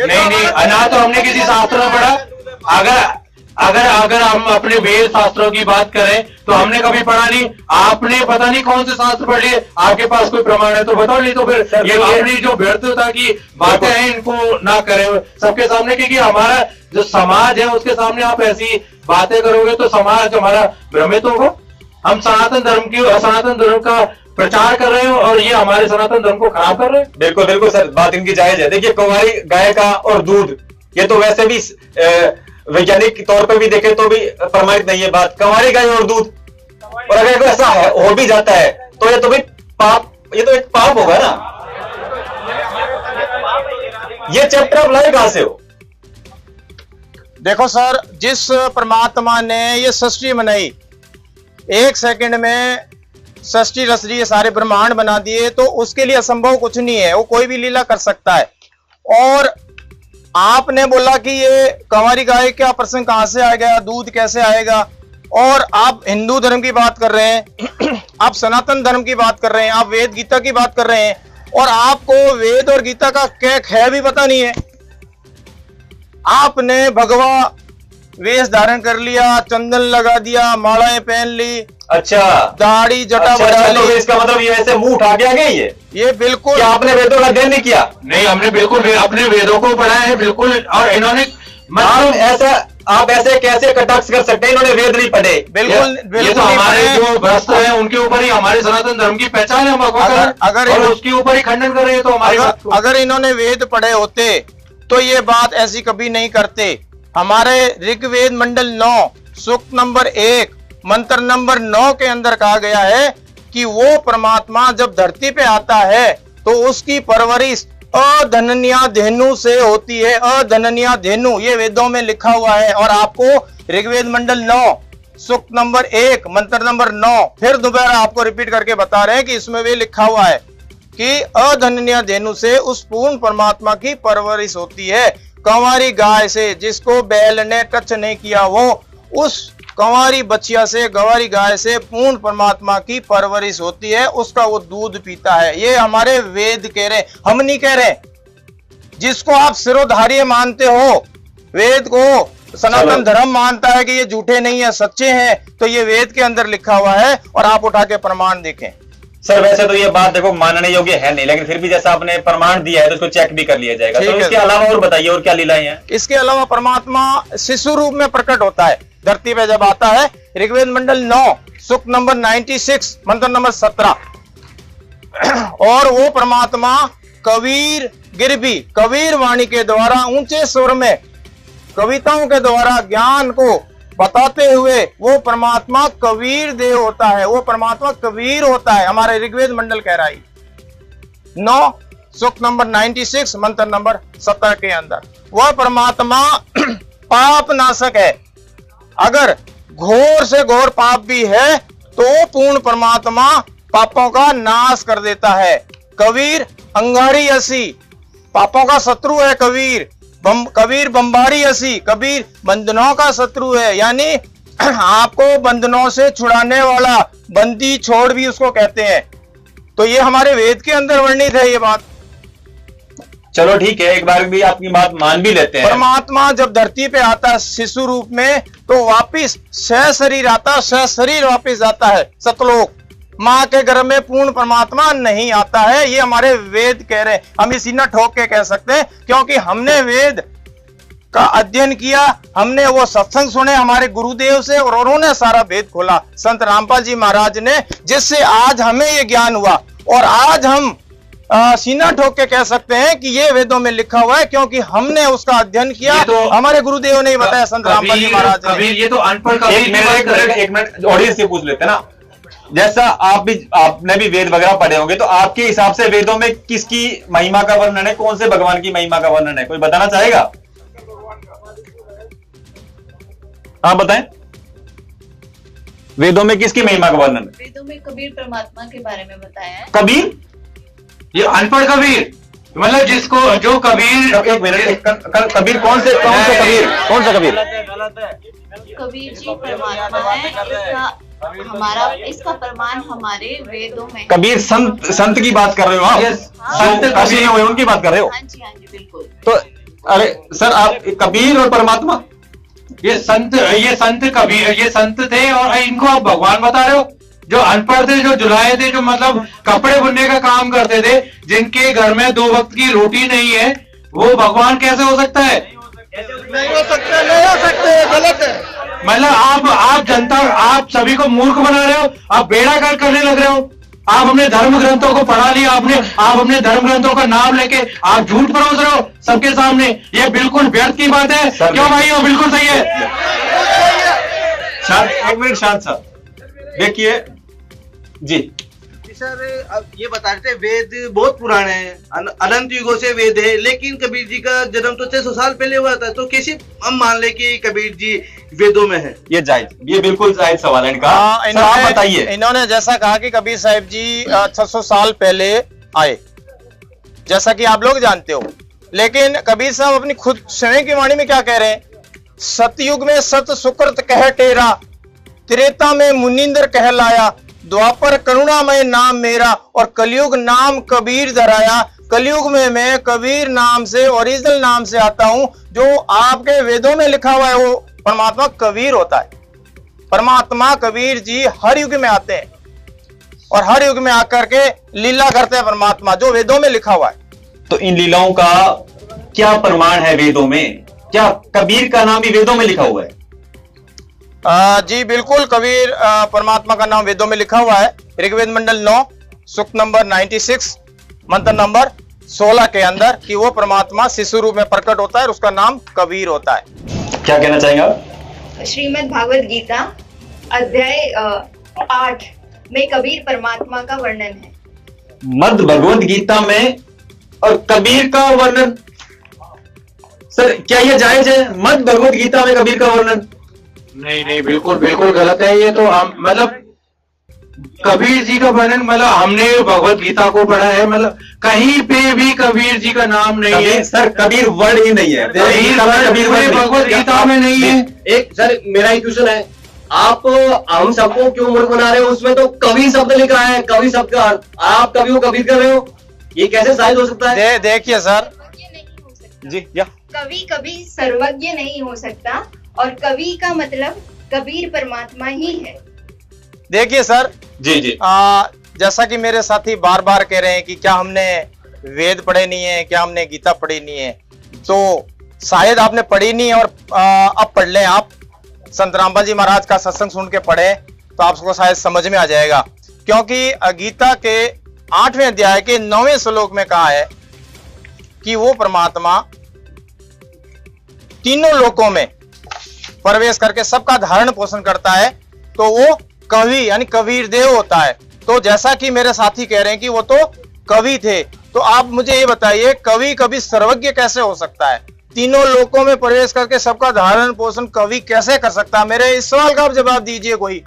नहीं, ना तो हमने किसी शास्त्र में पढ़ा। अगर हम अपने वेद शास्त्रों की बात करें तो हमने कभी पढ़ा नहीं। आपने पता नहीं कौन से शास्त्र पढ़ लिए, आपके पास कोई प्रमाण है तो बताओ, नहीं तो फिर ये अपनी जो व्यर्थता की बातें हैं इनको ना करें सबके सामने, क्योंकि हमारा जो समाज है उसके सामने आप ऐसी बातें करोगे तो समाज हमारा भ्रमित होगा। हम सनातन धर्म का प्रचार कर रहे हैं और ये हमारे सनातन धर्म को खराब कर रहे हैं। बिल्कुल सर, बात इनकी जायज है। देखिए, कंवारी गाय का और दूध, ये तो वैसे भी वैज्ञानिक तौर पर भी देखें तो भी प्रमाणित नहीं है बात। कंवारी गाय और दूध, और अगर ऐसा है हो भी जाता है तो ये तो भाई पाप, ये तो एक पाप होगा ना। ये चैप्टर आप लाए कहां से हो? देखो सर, जिस परमात्मा ने ये सृष्टि बनाई, 1 सेकंड में सृष्टि रचनी ये सारे ब्रह्मांड बना दिए, तो उसके लिए असंभव कुछ नहीं है, वो कोई भी लीला कर सकता है। और आपने बोला कि ये कंवारी गाय का प्रसंग कहां से आ गया, दूध कैसे आएगा, और आप हिंदू धर्म की बात कर रहे हैं, आप सनातन धर्म की बात कर रहे हैं, आप वेद गीता की बात कर रहे हैं, और आपको वेद और गीता का क्या है भी पता नहीं है। आपने भगवा वेश धारण कर लिया, चंदन लगा दिया, मालाएं पहन ली, अच्छा, दाढ़ी जटा बढ़ा ली। तो इसका मतलब ये ऐसे मुंह उठा के आ गए ये बिल्कुल। आपने वेदों का अध्ययन नहीं किया? नहीं, हमने बिल्कुल अपने वेदों को पढ़ा है बिल्कुल। और इन्होंने आप ऐसे कैसे कटाक्ष कर सकते हैं? इन्होंने वेद नहीं पढ़े। बिल्कुल ये तो हमारे जो भ्रष्ट हैं उनके ऊपर ही हमारे सनातन धर्म की पहचान है। अगर उसके ऊपर ही खंडन कर रहे हैं तो हमारे अगर इन्होंने वेद पढ़े होते तो ये बात ऐसी कभी नहीं करते। हमारे ऋग्वेद मंडल 9 सूक्त नंबर 1 मंत्र नंबर 9 के अंदर कहा गया है कि वो परमात्मा जब धरती पे आता है तो उसकी परवरिश अधनन्या धेनु से होती है। अधनन्या धेनु, ये वेदों में लिखा हुआ है। और आपको ऋग्वेद मंडल 9 सूक्त नंबर 1 मंत्र नंबर 9 फिर दोबारा आपको रिपीट करके बता रहे हैं कि इसमें वे लिखा हुआ है कि अधन्य धेनु से उस पूर्ण परमात्मा की परवरिश होती है। कंवारी गाय से, जिसको बैल ने टच नहीं किया, वो उस कंवारी बच्चिया से, गंवारी गाय से पूर्ण परमात्मा की परवरिश होती है, उसका वो दूध पीता है। ये हमारे वेद कह रहे, हम नहीं कह रहे। जिसको आप सिरोधार्य मानते हो, वेद को सनातन धर्म मानता है कि ये झूठे नहीं है, सच्चे हैं, तो ये वेद के अंदर लिखा हुआ है और आप उठा के प्रमाण देखें। सर वैसे तो ये बात देखो मानने योग्य है नहीं, लेकिन फिर भी जैसा आपने प्रमाण दिया है तो उसको चेक भी कर लिया जाएगा। तो इसके अलावा और बताइए, और क्या लीलाएं हैं? इसके अलावा परमात्मा शिशु रूप में प्रकट होता है धरती पे जब आता है। ऋग्वेद मंडल 9 सूक्त नंबर 96 मंत्र नंबर 17। और वो परमात्मा कबीर गिरबी, कबीर वाणी के द्वारा ऊंचे स्वर में कविताओं के द्वारा ज्ञान को बताते हुए वो परमात्मा कबीर देव होता है। वो परमात्मा कबीर होता है, हमारे ऋग्वेद मंडल कह रहा है 9 सूक्त नंबर 96 मंत्र नंबर 17 के अंदर। वह परमात्मा पाप नाशक है। अगर घोर से घोर पाप भी है तो पूर्ण परमात्मा पापों का नाश कर देता है। कबीर अंगारी असी, पापों का शत्रु है कबीर। कबीर बम्बारी असी, कबीर बंधनों का शत्रु है, यानी आपको बंधनों से छुड़ाने वाला, बंदी छोड़ भी उसको कहते हैं। तो ये हमारे वेद के अंदर वर्णित है ये बात। चलो ठीक है, एक बार भी आपकी बात मान भी लेते हैं। परमात्मा जब धरती पे आता है शिशु रूप में तो वापिस सशरीर आता, सशरीर वापिस जाता है सतलोक। माँ के गर्भ में पूर्ण परमात्मा नहीं आता है, ये हमारे वेद कह रहे हैं। हम इसी न ठोक के कह सकते हैं, क्योंकि हमने वेद का अध्ययन किया, हमने वो सत्संग सुने हमारे गुरुदेव से और उन्होंने सारा वेद खोला, संत रामपाल जी महाराज ने, जिससे आज हमें ये ज्ञान हुआ। और आज हम सीना ठोक के कह सकते हैं कि ये वेदों में लिखा हुआ है, क्योंकि हमने उसका अध्ययन किया। तो हमारे गुरुदेव ने बताया, संत रामपाल जी महाराज ने। ये तो अनपढ़ का एक मिनट ऑडियंस से पूछ लेते ना, जैसा आपने भी वेद वगैरह पढ़े होंगे, तो आपके हिसाब से वेदों में किसकी महिमा का वर्णन है, कौन से भगवान की महिमा का वर्णन है, कोई बताना चाहेगा? आप बताएं, वेदों में किसकी महिमा का वर्णन है? वेदों में कबीर परमात्मा के बारे में बताया है। कबीर? ये अनपढ़ कबीर, मतलब जिसको जो कबीर, एक मिनट, कबीर कौन से कबीर, कौन सा कबीर? कबीर जी परमात्मा है, इसका प्रमाण हमारे वेदों में। कबीर संत की बात कर रहे हो आप? संत कबीर हुए उनकी बात कर रहे हो? हाँ जी बिल्कुल। तो अरे सर, आप कबीर और परमात्मा, ये संत कबीर, ये संत थे और इनको आप भगवान बता रहे हो? जो अनपढ़ थे, जो जुलाए थे, जो मतलब कपड़े बुनने का काम करते थे, जिनके घर में 2 वक्त की रोटी नहीं है, वो भगवान कैसे हो सकता है? नहीं हो सकते, गलत है। मतलब आप जनता, आप सभी को मूर्ख बना रहे हो, आप बेड़ा गर्क करने लग रहे हो। आप अपने धर्म ग्रंथों को पढ़ा लिया आपने, आप अपने धर्म ग्रंथों का नाम लेके आप झूठ परोस रहे हो सबके सामने। ये बिल्कुल व्यर्थ की बात है। क्यों भाई, वो बिल्कुल सही है। शांत, एक मिनट शांत साहब, देखिए जी सर, अब ये बता रहे थे वेद बहुत पुराने हैं, अनंत युगों से वेद है, लेकिन कबीर जी का जन्म तो 600 साल पहले हुआ था, तो कैसे हम मान ले कि कबीर जी वेदों में है? ये जायज, ये बिल्कुल जायज सवाल है इनका। आप बताइए। इन्होंने जैसा कहा कि कबीर साहिब जी 600 साल पहले आए, जैसा कि आप लोग जानते हो, लेकिन कबीर साहब अपनी खुद स्वयं की वाणी में क्या कह रहे हैं? सतयुग में सत सुकृत कह टेरा, त्रेता में मुनिंदर कहलाया, द्वापर करुणामय नाम मेरा, और कलयुग नाम कबीर धराया। कलयुग में मैं कबीर नाम से, ओरिजिनल नाम से आता हूं। जो आपके वेदों में लिखा हुआ है वो परमात्मा कबीर होता है। परमात्मा कबीर जी हर युग में आते हैं और हर युग में आकर के लीला करते हैं परमात्मा, जो वेदों में लिखा हुआ है। तो इन लीलाओं का क्या प्रमाण है वेदों में? क्या कबीर का नाम भी वेदों में लिखा हुआ है? जी बिल्कुल, कबीर परमात्मा का नाम वेदों में लिखा हुआ है। ऋग्वेद मंडल 9 सूक्त नंबर 96 मंत्र नंबर 16 के अंदर कि वो परमात्मा शिशु रूप में प्रकट होता है और उसका नाम कबीर होता है। क्या कहना चाहेंगे आप? श्रीमद् भागवत गीता अध्याय 8 में कबीर परमात्मा का वर्णन है। मद भगवत गीता में और कबीर का वर्णन, सर क्या ये जायज है? मद भगवत गीता में कबीर का वर्णन? नहीं, बिल्कुल गलत है ये तो। हम मतलब कबीर जी का वर्णन, मतलब हमने भगवत गीता को पढ़ा है, मतलब कहीं पे भी कबीर जी का नाम नहीं है सर। कबीर वर्ड ही नहीं है, कबीर भगवत गीता में नहीं है। एक सर, मेरा एक क्वेश्चन है, आप हम सबको क्यों मूर्ख बना रहे हो? उसमें तो कवि शब्द लिखा है, कवि शब्द का अर्थ आप कवि को कबीर कर रहे हो, ये कैसे शायद हो सकता है? देखिए सर जी, या कवि कभी सर्वज्ञ नहीं हो सकता, और कवि का मतलब कबीर परमात्मा ही है। देखिए सर जी, जैसा कि मेरे साथी बार बार कह रहे हैं कि क्या हमने वेद पढ़े नहीं है, क्या हमने गीता पढ़ी नहीं है, तो शायद आपने पढ़ी नहीं है और अब पढ़ लें। आप संत रामपाल जी महाराज का सत्संग सुन के पढ़े तो आपको शायद समझ में आ जाएगा, क्योंकि गीता के 8वें अध्याय के 9वें श्लोक में कहा है कि वो परमात्मा तीनों लोकों में प्रवेश करके सबका धारण पोषण करता है, तो वो कवि यानी कबीर देव होता है। तो जैसा कि मेरे साथी कह रहे हैं कि वो तो कवि थे, तो आप मुझे ये बताइए कवि कभी सर्वज्ञ कैसे हो सकता है? तीनों लोकों में प्रवेश करके सबका धारण पोषण कवि कैसे कर सकता है? मेरे इस सवाल का आप जवाब दीजिए। कोई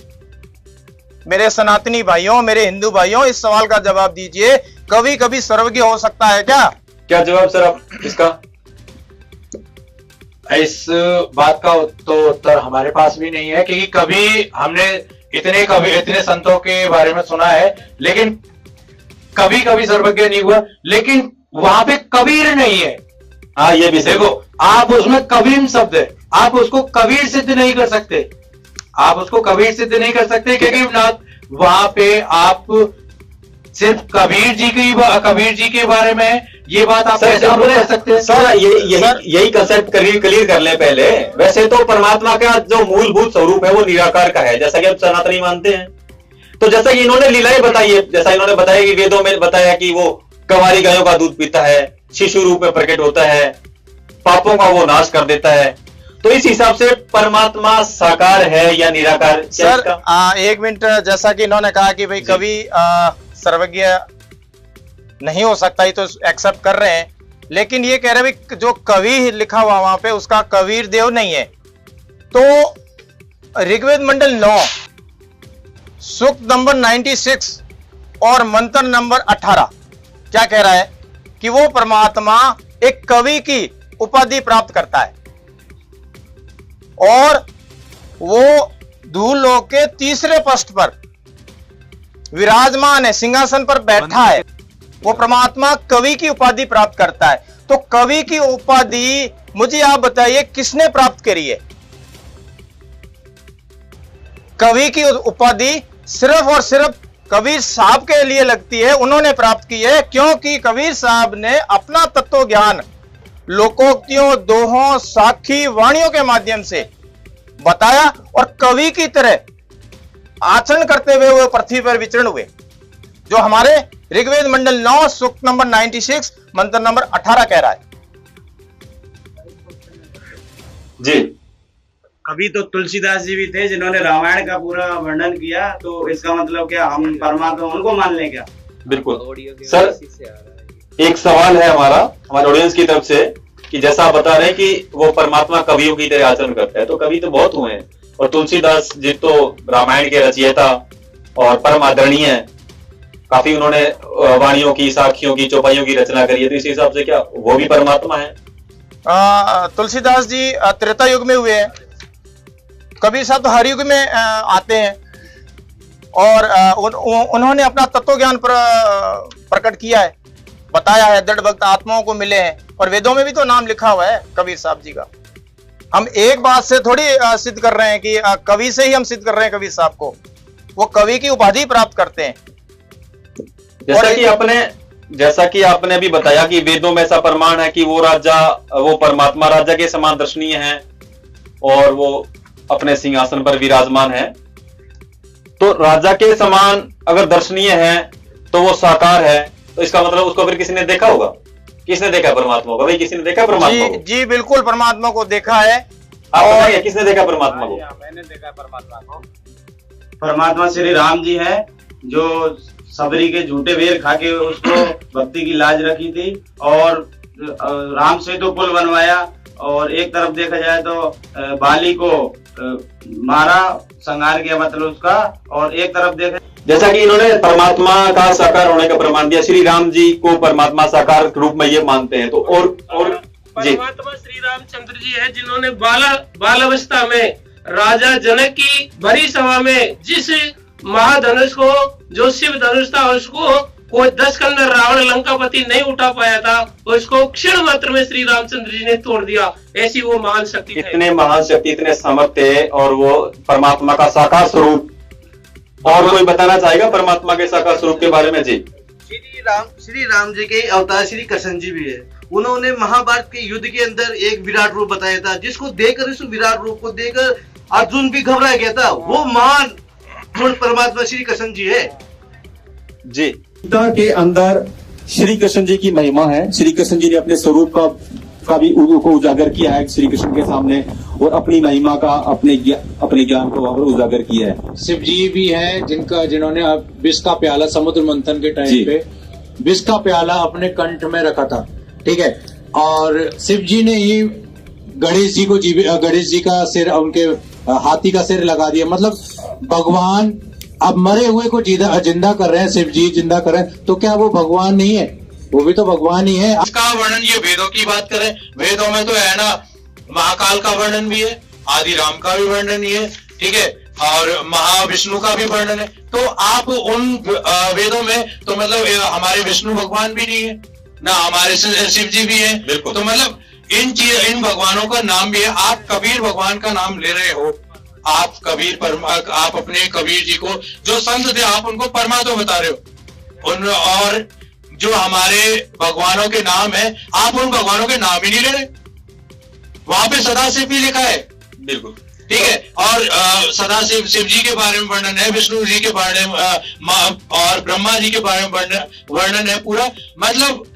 मेरे सनातनी भाइयों, मेरे हिंदू भाइयों, इस सवाल का जवाब दीजिए, कवि कभी सर्वज्ञ हो सकता है क्या? क्या जवाब सर आप इसका? इस बात का तो उत्तर हमारे पास भी नहीं है, क्योंकि कभी हमने इतने संतों के बारे में सुना है, लेकिन कभी सर्वज्ञ नहीं हुआ। लेकिन वहां पे कबीर नहीं है। हाँ, ये भी देखो, आप उसमें कबीर शब्द है, आप उसको कबीर सिद्ध नहीं कर सकते, आप उसको कबीर सिद्ध नहीं कर सकते, क्योंकि वहां पे आप सिर्फ कबीर जी के बारे में ये बात आप कैसे कर सकते हैं? सर यही कंसेप्ट क्लियर कर ले पहले। वैसे तो परमात्मा का जो मूलभूत स्वरूप है वो निराकार का है, जैसा कि हम सनातनी मानते हैं। तो जैसा कि इन्होंने लीलाएं बताई है, जैसा इन्होंने बताया कि वेदों में बताया कि वो कंवारी गायों का दूध पीता है, शिशु रूप में प्रकट होता है, पापों का वो नाश कर देता है। तो इस हिसाब से परमात्मा साकार है या निराकार? सर एक मिनट, जैसा कि इन्होंने कहा कि भाई कभी सर्वज्ञ नहीं हो सकता, ही तो एक्सेप्ट कर रहे हैं, लेकिन ये कह रहे हैं जो कवि लिखा हुआ वहां पे उसका कबीर देव नहीं है। तो ऋग्वेद मंडल 9 सूक्त नंबर 96 और मंत्र नंबर 18 क्या कह रहा है कि वो परमात्मा एक कवि की उपाधि प्राप्त करता है और वो धूलोक के तीसरे पृष्ठ पर विराजमान है, सिंहासन पर बैठा है। वो परमात्मा कवि की उपाधि प्राप्त करता है। तो कवि की उपाधि मुझे आप बताइए किसने प्राप्त करी है? कवि की उपाधि सिर्फ और सिर्फ कबीर साहब के लिए लगती है, उन्होंने प्राप्त की है, क्योंकि कबीर साहब ने अपना तत्व ज्ञान लोकोक्तियों, दोहों, साखी, वाणियों के माध्यम से बताया और कवि की तरह आचरण करते हुए वो पृथ्वी पर विचरण हुए, जो हमारे ऋग्वेद मंडल 9 सूक्त नंबर 96 मंत्र नंबर 18 कह रहा है। जी, अभी तो तुलसीदास जी भी थे जिन्होंने रामायण का पूरा वर्णन किया, तो इसका मतलब क्या हम परमात्मा उनको मान लें क्या? बिल्कुल सर, एक सवाल है हमारे ऑडियंस की तरफ से कि जैसा आप बता रहे हैं कि वो परमात्मा कवियों की तरह आचरण करता है, तो कवि तो बहुत हुए हैं और तुलसीदास जी तो रामायण के रचयिता और परम आदरणीय हैं, काफी उन्होंने वाणियों की, साखियों की, चौपाइयों की रचना करी है। तो इस हिसाब से क्या वो भी परमात्मा है? तुलसीदास जी त्रेता युग में हुए हैं, कबीर साहब तो हर युग में आते हैं और उन्होंने अपना तत्व ज्ञान प्रकट किया है, बताया है, दृढ़ भक्त आत्माओं को मिले हैं और वेदों में भी तो नाम लिखा हुआ है कबीर साहब जी का। हम एक बात से थोड़ी सिद्ध कर रहे हैं कि कवि से ही हम सिद्ध कर रहे हैं कबीर साहब को, वो कवि की उपाधि प्राप्त करते हैं। जैसा कि आपने अभी बताया कि वेदों में ऐसा प्रमाण है कि वो परमात्मा राजा के समान दर्शनीय है और वो अपने सिंहासन पर विराजमान है। तो राजा के समान अगर दर्शनीय है तो वो साकार है, तो इसका मतलब उसको फिर किसी ने देखा होगा। किसने देखा परमात्मा को? भाई किसी ने देखा परमात्मा को? जी बिल्कुल, परमात्मा को देखा है। और किसने देखा परमात्मा को? मैंने देखा परमात्मा को। परमात्मा श्री राम जी है, जो सबरी के झूठे बेर खा के उसको भक्ति की लाज रखी थी और राम से तो पुल बनवाया, और एक तरफ देखा जाए तो बाली को मारा, संहार किया मतलब उसका, और एक तरफ देखा जैसा कि इन्होंने परमात्मा का साकार होने का प्रमाण दिया, श्री राम जी को परमात्मा साकार रूप में ये मानते हैं। तो और परमात्मा श्री रामचंद्र जी है जिन्होंने बाल अवस्था में राजा जनक की बड़ी सभा में जिस महाधनुष को, जो शिव धनुष था, उसको कोई 10 कंदर रावण लंकापति नहीं उठा पाया था, उसको क्षण मात्र में श्री रामचंद्र जी ने तोड़ दिया। ऐसी वो महान शक्ति, इतने महान शक्ति, इतने समर्थ और वो परमात्मा का साकार स्वरूप। और कोई बताना चाहेगा परमात्मा के साकार स्वरूप के बारे में? जी, श्री राम जी के अवतार श्री कृष्ण जी भी है। उन्होंने महाभारत के युद्ध के अंदर एक विराट रूप बताया था, जिसको देखकर, इस विराट रूप को देखकर अर्जुन भी घबरा गया था। वो महान परमात्मा श्री कृष्ण जी है। जी, गीता के अंदर श्री कृष्ण जी की महिमा है। श्री कृष्ण जी ने अपने स्वरूप का भी को उजागर किया है श्री कृष्ण के सामने, और अपनी महिमा का, अपने ज्ञान को वहां पर उजागर किया है। शिव जी भी हैं जिन्होंने विष का प्याला समुद्र मंथन के टाइम पे विष का प्याला अपने कंठ में रखा था, ठीक है। और शिव जी ने ही गणेश जी का सिर, उनके हाथी का सिर लगा दिया। मतलब भगवान अब मरे हुए को जिंदा कर रहे हैं, शिव जी जिंदा कर रहे हैं, तो क्या वो भगवान नहीं है? वो भी तो भगवान ही है। इसका वर्णन ये वेदों की बात करें, वेदों में तो है ना, महाकाल का वर्णन भी है, आदि राम का भी वर्णन ही है, ठीक है, और महाविष्णु का भी वर्णन है। तो आप उन वेदों में तो मतलब हमारे विष्णु भगवान भी नहीं है ना, हमारे शिव जी भी है, तो मतलब इन भगवानों का नाम भी है। आप कबीर भगवान का नाम ले रहे हो, आप आप अपने कबीर जी को, जो संत थे, आप उनको परमात्मा बता रहे हो। और जो हमारे भगवानों के नाम है, आप उन भगवानों के नाम ही नहीं ले रहे। वहां पे सदाशिव भी लिखा है, बिल्कुल ठीक है, और सदाशिव शिव जी के बारे में वर्णन है, विष्णु जी के बारे में और ब्रह्मा जी के बारे में वर्णन है पूरा। मतलब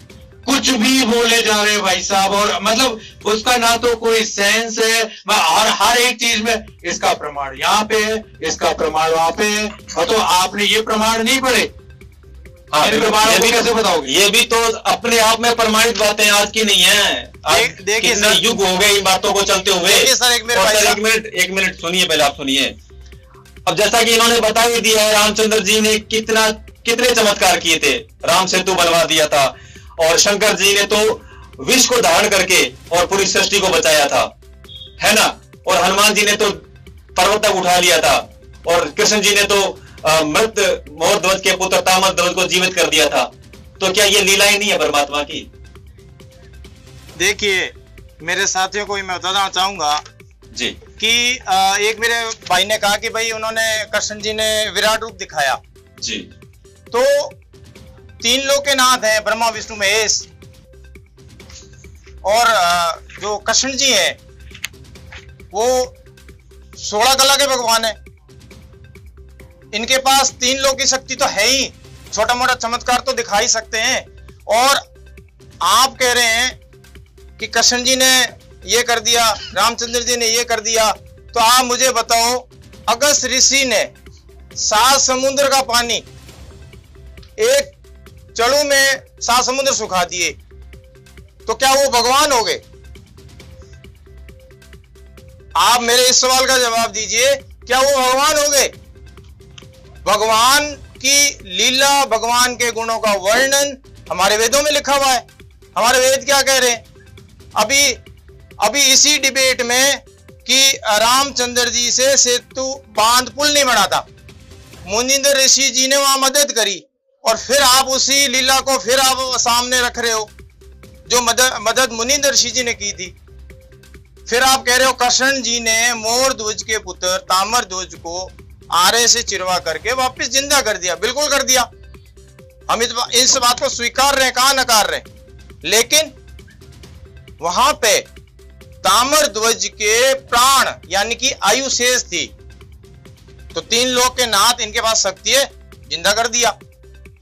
कुछ भी बोले जा रहे हैं भाई साहब, और मतलब उसका ना तो कोई सेंस है, और हर एक चीज में इसका प्रमाण यहाँ पे है, इसका प्रमाण वहां पे है, और तो आपने ये प्रमाण नहीं पढ़े। हाँ, ये भी कैसे बताओगे? ये भी तो अपने आप में प्रमाणित बातें आज की नहीं है। देखिए सर, युग हो गए इन बातों को चलते हुए। सर एक मिनट सुनिए, पहले आप सुनिए। अब जैसा कि इन्होंने बता ही दिया है, रामचंद्र जी ने कितने चमत्कार किए थे। राम सेतु बनवा दिया था, और शंकर जी ने तो विष को धारण करके और पूरी सृष्टि को बचाया था, है ना। और हनुमान जी ने तो पर्वत तक उठा लिया था, और कृष्ण जी ने तो मृत मोर ध्वज के पुत्र तामर ध्वज को जीवित कर दिया था। तो क्या ये लीलाएं नहीं है परमात्मा की? देखिए मेरे साथियों को मैं बताना चाहूंगा जी कि एक मेरे भाई ने कहा कि भाई उन्होंने, कृष्ण जी ने विराट रूप दिखाया जी। तो 3 लोक के नाथ हैं, ब्रह्मा विष्णु महेश, और जो कृष्ण जी हैं वो 16 कला के भगवान है। इनके पास 3 लोक की शक्ति तो है ही, छोटा मोटा चमत्कार तो दिखा ही सकते हैं। और आप कह रहे हैं कि कृष्ण जी ने ये कर दिया, रामचंद्र जी ने ये कर दिया, तो आप मुझे बताओ, अगस्त ऋषि ने 7 समुद्र का पानी एक चड़ू में 7 समुद्र सुखा दिए, तो क्या वो भगवान हो गए? आप मेरे इस सवाल का जवाब दीजिए, क्या वो भगवान हो गए? भगवान की लीला, भगवान के गुणों का वर्णन हमारे वेदों में लिखा हुआ है। हमारे वेद क्या कह रहे हैं? अभी इसी डिबेट में कि रामचंद्र जी से सेतु बांध पुल नहीं बना था, मुनिंदर ऋषि जी ने वहां मदद करी, और फिर आप उसी लीला को फिर आप सामने रख रहे हो, जो मदद मुनिंदर ऋषि जी ने की थी। फिर आप कह रहे हो कृष्ण जी ने मोर ध्वज के पुत्र तामर ध्वज को आरे से चिरवा करके वापस जिंदा कर दिया। बिल्कुल कर दिया, हम इस बात को स्वीकार रहे, कहां नकार रहे। लेकिन वहां पे तामर ध्वज के प्राण यानी कि आयु शेष थी, तो 3 लोक के नाथ इनके पास शक्ति है, जिंदा कर दिया।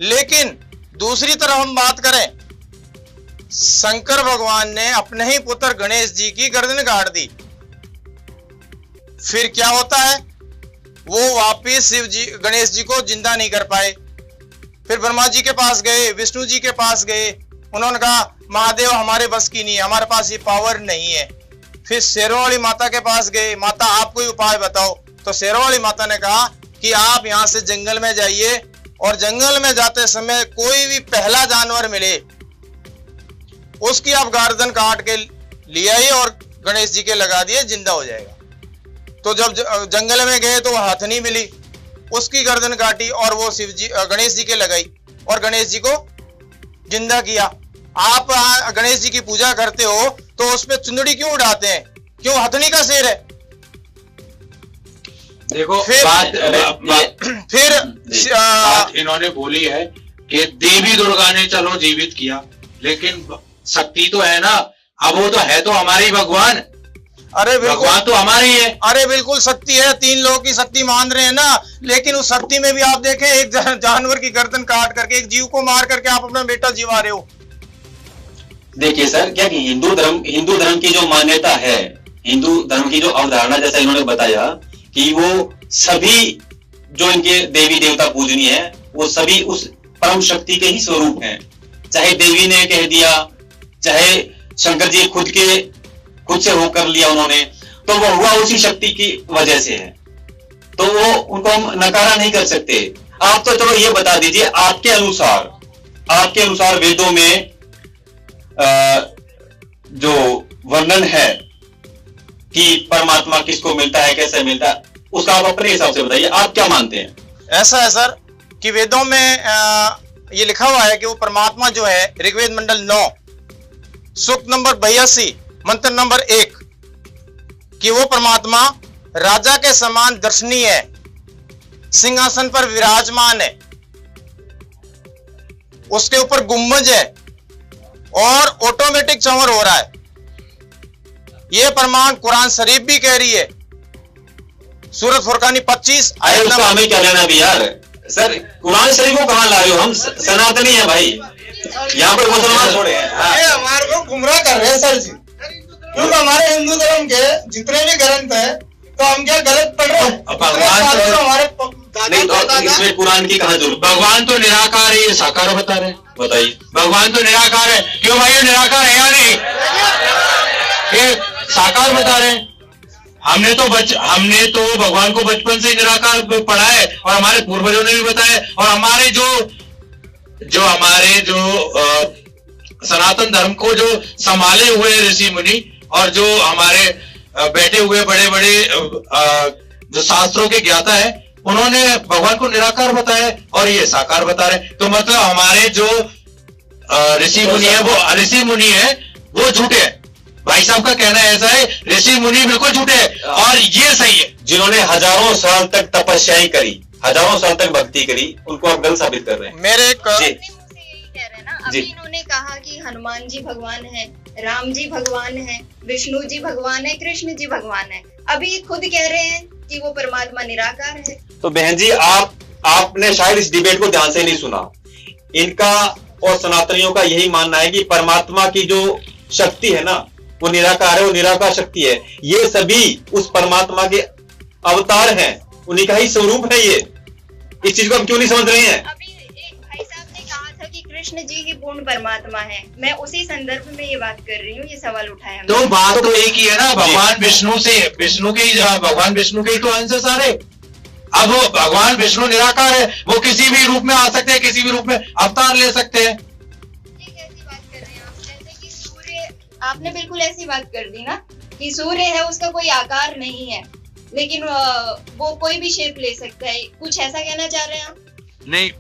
लेकिन दूसरी तरफ हम बात करें, शंकर भगवान ने अपने ही पुत्र गणेश जी की गर्दन काट दी। फिर क्या होता है? वो वापिस शिव जी, गणेश जी को जिंदा नहीं कर पाए। फिर ब्रह्मा जी के पास गए, विष्णु जी के पास गए, उन्होंने कहा महादेव हमारे बस की नहीं है, हमारे पास ये पावर नहीं है। फिर शेरों वाली माता के पास गए, माता आप कोई उपाय बताओ। तो शेरों वाली माता ने कहा कि आप यहाँ से जंगल में जाइए, और जंगल में जाते समय कोई भी पहला जानवर मिले उसकी आप गर्दन काट के ले आइए और गणेश जी के लगा दिए, जिंदा हो जाएगा। तो जब जंगल में गए तो हथनी मिली, उसकी गर्दन काटी और वो शिव जी गणेश जी के लगाई और गणेश जी को जिंदा किया। आप गणेश जी की पूजा करते हो तो उस पे चुंदड़ी क्यों उड़ाते हैं? क्यों? हथनी का शेर है। देखो फिर बात इन्होंने बोली है कि देवी दुर्गा ने चलो जीवित किया, लेकिन शक्ति तो है ना, अब वो तो है तो हमारे ही भगवान। अरे भगवान तो हमारे ही है। अरे बिल्कुल शक्ति है, 3 लोगों की शक्ति मान रहे हैं ना, लेकिन उस शक्ति में भी आप देखें एक जानवर की गर्दन काट करके, एक जीव को मार करके आप अपना बेटा जीवा रहे हो। देखिए सर, क्या कि हिंदू धर्म की जो मान्यता है, हिंदू धर्म की जो अवधारणा, जैसा इन्होंने बताया कि वो सभी जो इनके देवी देवता पूजनीय है, वो सभी उस परम शक्ति के ही स्वरूप हैं। चाहे देवी ने कह दिया, चाहे शंकर जी खुद से होकर लिया उन्होंने, तो वो हुआ उसी शक्ति की वजह से है, तो वो उनको हम नकारा नहीं कर सकते। आप तो चलो ये बता दीजिए, आपके अनुसार वेदों में जो वर्णन है कि परमात्मा किसको मिलता है, कैसे मिलता है, उसका आप अपने हिसाब से बताइए, आप क्या मानते हैं? ऐसा है सर कि वेदों में ये लिखा हुआ है कि वो परमात्मा जो है ऋग्वेद मंडल 9 सूक्त नंबर 82 मंत्र नंबर 1 कि वो परमात्मा राजा के समान दर्शनीय है, सिंहासन पर विराजमान है, उसके ऊपर गुम्बज है और ऑटोमेटिक चंवर हो रहा है। यह प्रमाण कुरान शरीफ भी कह रही है, सूरत फुरकानी 25 आयत नंबर। हमें क्या लेना भी यार सर, कुरान शरीफ को कहां ला रहे हो? हम सनातनी है भाई, यहाँ पर मुसलमान थोड़े हैं। ये हमारे को गुमराह कर रहे हैं सर जी, क्योंकि हमारे हिंदू धर्म के जितने भी ग्रंथ है तो हम क्या गलत पढ़ रहे हैं? भगवान नहीं तो इसमें कुरान की कहां जरूरत? भगवान तो निराकार है, ये साकार बता रहे हैं। बताइए, भगवान तो निराकार है, क्यों भाई ये निराकार है या नहीं? ये साकार बता रहे हैं। हमने तो भगवान को बचपन से निराकार पढ़ा है और हमारे पूर्वजों ने भी बताया, और हमारे जो सनातन धर्म को जो संभाले हुए ऋषि मुनि और जो हमारे बैठे हुए बड़े बड़े जो शास्त्रों के ज्ञाता है, उन्होंने भगवान को निराकार बताया और ये साकार बता रहे। तो मतलब हमारे जो ऋषि मुनि है वो झूठे हैं। भाई साहब का कहना ऐसा है, ऋषि मुनि बिल्कुल झूठे हैं और ये सही है। जिन्होंने हजारों साल तक तपस्याएं करी, हजारों साल तक भक्ति करी, उनको आप गलत साबित कर रहे हैं। मेरे अभी इन्होंने कहा कि हनुमान जी भगवान है, राम जी भगवान है, विष्णु जी भगवान है, कृष्ण जी भगवान है। अभी खुद कह रहे हैं कि वो परमात्मा निराकार है। तो बहन जी आपने शायद इस डिबेट को ध्यान से नहीं सुना। इनका और सनातनियों का यही मानना है कि परमात्मा की जो शक्ति है ना वो निराकार है, वो निराकार शक्ति है। ये सभी उस परमात्मा के अवतार हैं, उन्हीं का ही स्वरूप है। ये इस चीज को हम क्यों नहीं समझ रहे हैं? कृष्ण जी ही पूर्ण परमात्मा है, मैं उसी संदर्भ में ये बात कर रही हूँ, ये सवाल उठाया। तो बात तो एक ही है ना, भगवान विष्णु के ही तो अंश है सारे। अब वो भगवान विष्णु निराकार है, वो किसी भी रूप में आ सकते हैं, किसी भी रूप में अवतार ले सकते हैं। कैसी बात कर रहे हैं आप? जैसे कि सूर्य, आपने बिल्कुल ऐसी बात कर दी ना कि सूर्य है, उसका कोई आकार नहीं है, लेकिन वो कोई भी शेप ले सकता है, कुछ ऐसा कहना चाह रहे हैं आप? नहीं,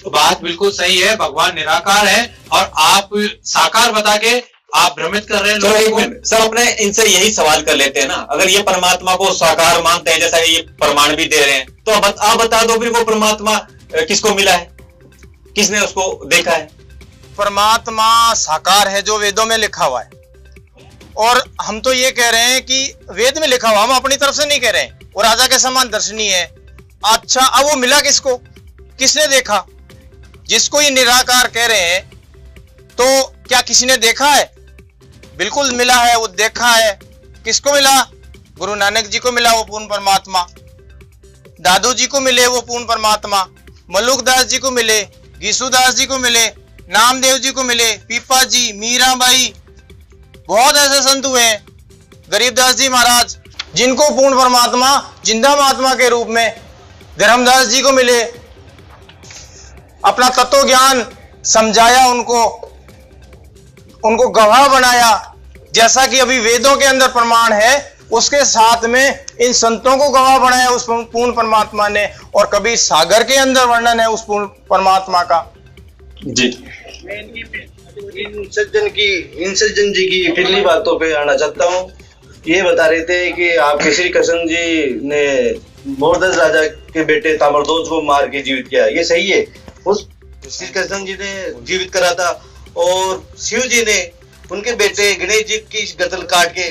बात बिल्कुल सही है, भगवान निराकार है और आप साकार बता के आप भ्रमित कर रहे हैं लोगों को। सर अपने इनसे यही सवाल कर लेते हैं ना, अगर ये परमात्मा को साकार मानते हैं, जैसा ये प्रमाण भी दे रहे हैं, तो आप बता दो फिर वो परमात्मा किसको मिला है, किसने उसको देखा है? परमात्मा साकार है जो वेदों में लिखा हुआ है, और हम तो ये कह रहे हैं कि वेद में लिखा हुआ, हम अपनी तरफ से नहीं कह रहे हैं। वो राजा के समान दर्शनीय है। अच्छा, अब वो मिला किसको, किसने देखा? जिसको ये निराकार कह रहे हैं, तो क्या किसी ने देखा है? बिल्कुल मिला है, वो देखा है। किसको मिला? गुरु नानक जी को मिला वो पूर्ण परमात्मा, दादू जी को मिले वो पूर्ण परमात्मा, मल्लुकदास जी को मिले, गीसूदास जी को मिले, नामदेव जी को मिले, पीपा जी, मीराबाई, बहुत ऐसे संत हुए हैं, गरीबदास जी महाराज, जिनको पूर्ण परमात्मा जिंदा महात्मा के रूप में धर्मदास जी को मिले, अपना तत्व ज्ञान समझाया, उनको गवाह बनाया, जैसा कि अभी वेदों के अंदर प्रमाण है, उसके साथ में इन संतों को गवाह बनाया उस पूर्ण परमात्मा ने, और कभी सागर के अंदर वर्णन है उस पूर्ण परमात्मा का। जी, इन सज्जन जी की पिछली बातों पे आना चाहता हूँ। ये बता रहे थे कि आपके श्री कृष्ण जी ने मोरदस राजा के बेटे ताम्रध्वज को मार के जीवित किया, ये सही है? उस श्री कृष्ण जी ने जीवित करा था, और शिव जी ने उनके बेटे गणेश जी की गर्दन काट के